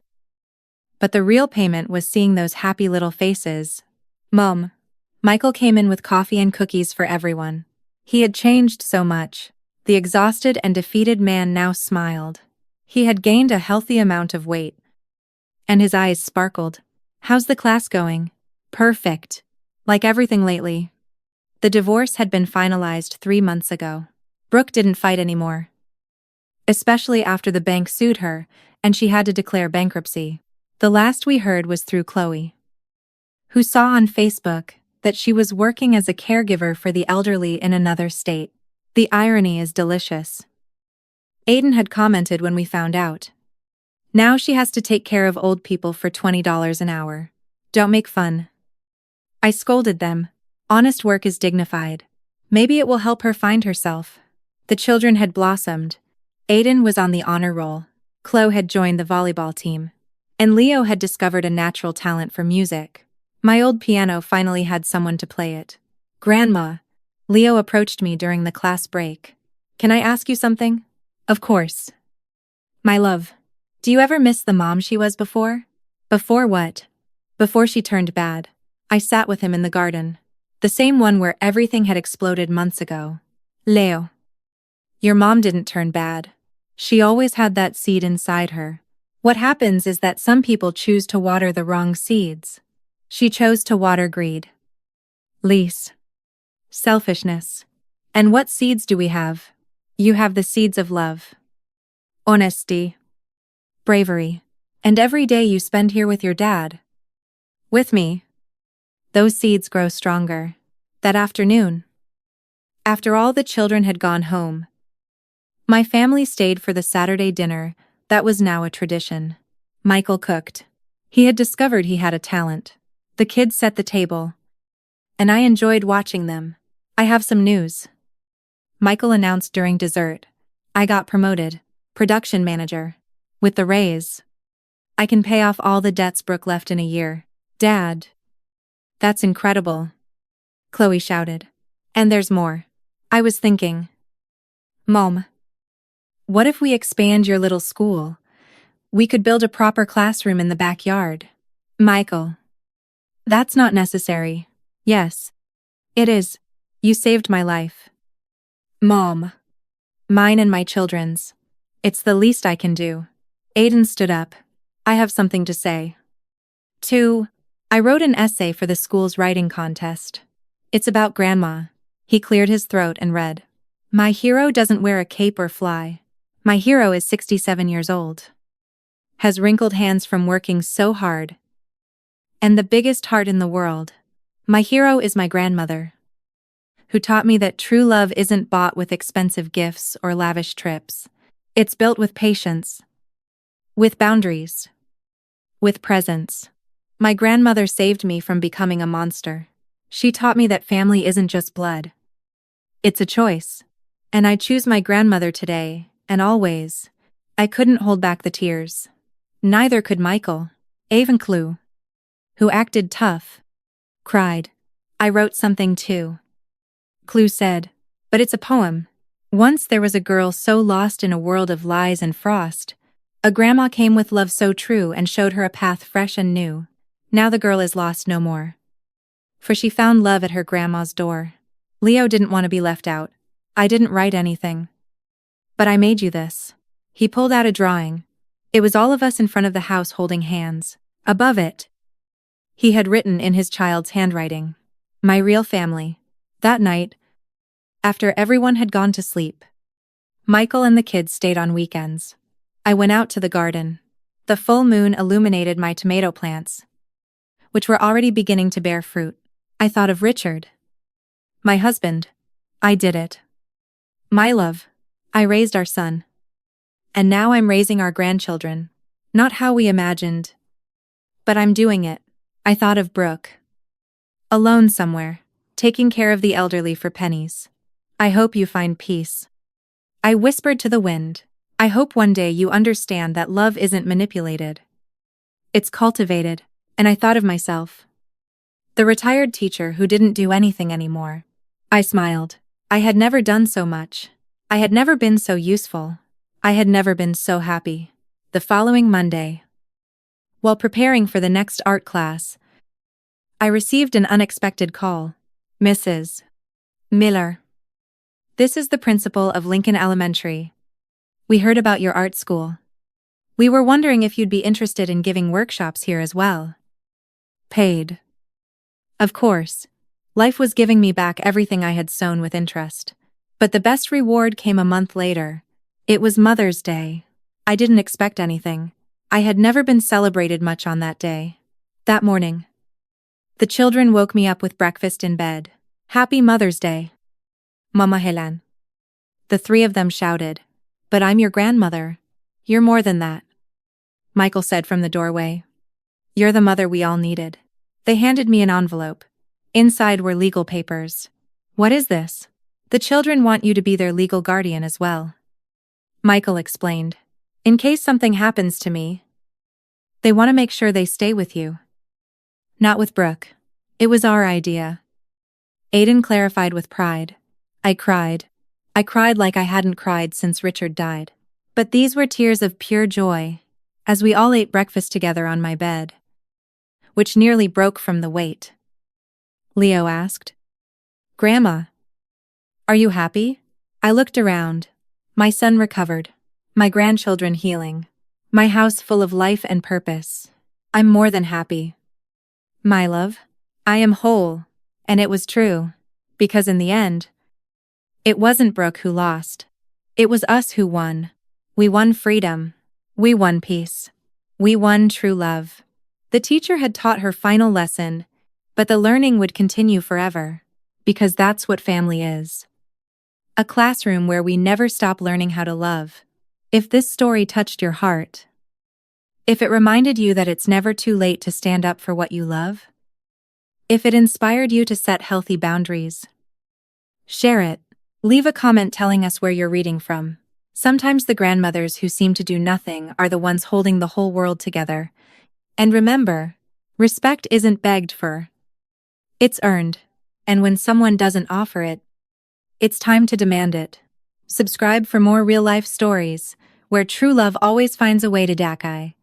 But the real payment was seeing those happy little faces. Mom. Michael came in with coffee and cookies for everyone. He had changed so much. The exhausted and defeated man now smiled. He had gained a healthy amount of weight. And his eyes sparkled. How's the class going? Perfect. Like everything lately. The divorce had been finalized 3 months ago. Brooke didn't fight anymore. Especially after the bank sued her, and she had to declare bankruptcy. The last we heard was through Chloe, who saw on Facebook that she was working as a caregiver for the elderly in another state. The irony is delicious. Aiden had commented when we found out. Now she has to take care of old people for $20 an hour. Don't make fun. I scolded them. Honest work is dignified. Maybe it will help her find herself. The children had blossomed. Aiden was on the honor roll. Chloe had joined the volleyball team. And Leo had discovered a natural talent for music. My old piano finally had someone to play it. Grandma. Leo approached me during the class break. Can I ask you something? Of course. My love. Do you ever miss the mom she was before? Before what? Before she turned bad. I sat with him in the garden. The same one where everything had exploded months ago. Leo. Your mom didn't turn bad. She always had that seed inside her. What happens is that some people choose to water the wrong seeds. She chose to water greed, lease, selfishness. And what seeds do we have? You have the seeds of love, honesty, bravery, and every day you spend here with your dad, with me, those seeds grow stronger. That afternoon, after all the children had gone home, my family stayed for the Saturday dinner that was now a tradition. Michael cooked. He had discovered he had a talent. The kids set the table, and I enjoyed watching them. I have some news. Michael announced during dessert. I got promoted, production manager. With the raise, I can pay off all the debts Brooke left in a year. Dad. That's incredible. Chloe shouted. And there's more. I was thinking. Mom. What if we expand your little school? We could build a proper classroom in the backyard. Michael. That's not necessary. Yes. It is. You saved my life. Mom. Mine and my children's. It's the least I can do. Aiden stood up. I have something to say. 2. I wrote an essay for the school's writing contest. It's about Grandma. He cleared his throat and read. My hero doesn't wear a cape or fly. My hero is 67 years old. Has wrinkled hands from working so hard. And the biggest heart in the world. My hero is my grandmother, who taught me that true love isn't bought with expensive gifts or lavish trips. It's built with patience, with boundaries, with presence. My grandmother saved me from becoming a monster. She taught me that family isn't just blood. It's a choice. And I choose my grandmother today, and always. I couldn't hold back the tears. Neither could Michael. Even Chloe, who acted tough, cried. I wrote something too. Chloe said, but it's a poem. Once there was a girl so lost in a world of lies and frost, A grandma came with love so true and showed her a path fresh and new. Now the girl is lost no more. For she found love at her grandma's door. Leo didn't want to be left out. I didn't write anything. But I made you this. He pulled out a drawing. It was all of us in front of the house holding hands. Above it, he had written in his child's handwriting, "My real family." That night, after everyone had gone to sleep, Michael and the kids stayed on weekends. I went out to the garden. The full moon illuminated my tomato plants, which were already beginning to bear fruit. I thought of Richard, my husband. I did it. My love. I raised our son. And now I'm raising our grandchildren. Not how we imagined. But I'm doing it. I thought of Brooke. Alone somewhere, taking care of the elderly for pennies. I hope you find peace. I whispered to the wind. I hope one day you understand that love isn't manipulated. It's cultivated. And I thought of myself, the retired teacher who didn't do anything anymore. I smiled. I had never done so much. I had never been so useful. I had never been so happy. The following Monday, while preparing for the next art class, I received an unexpected call. Mrs. Miller. This is the principal of Lincoln Elementary. We heard about your art school. We were wondering if you'd be interested in giving workshops here as well. Paid. Of course. Life was giving me back everything I had sown with interest. But the best reward came a month later. It was Mother's Day. I didn't expect anything. I had never been celebrated much on that day. That morning, the children woke me up with breakfast in bed. Happy Mother's Day, Mama Helen. The three of them shouted. But I'm your grandmother. You're more than that, Michael said from the doorway. You're the mother we all needed. They handed me an envelope. Inside were legal papers. What is this? The children want you to be their legal guardian as well, Michael explained. In case something happens to me, they want to make sure they stay with you. Not with Brooke. It was our idea. Aiden clarified with pride. I cried. I cried like I hadn't cried since Richard died. But these were tears of pure joy, as we all ate breakfast together on my bed, which nearly broke from the weight. Leo asked, Grandma, are you happy? I looked around. My son recovered. My grandchildren healing. My house full of life and purpose. I'm more than happy. My love, I am whole. And it was true. Because in the end, it wasn't Brooke who lost. It was us who won. We won freedom. We won peace. We won true love. The teacher had taught her final lesson, but the learning would continue forever. Because that's what family is. A classroom where we never stop learning how to love. If this story touched your heart, if it reminded you that it's never too late to stand up for what you love, if it inspired you to set healthy boundaries, share it. Leave a comment telling us where you're reading from. Sometimes the grandmothers who seem to do nothing are the ones holding the whole world together. And remember, respect isn't begged for. It's earned. And when someone doesn't offer it, it's time to demand it. Subscribe for more real-life stories, where true love always finds a way to Dakai.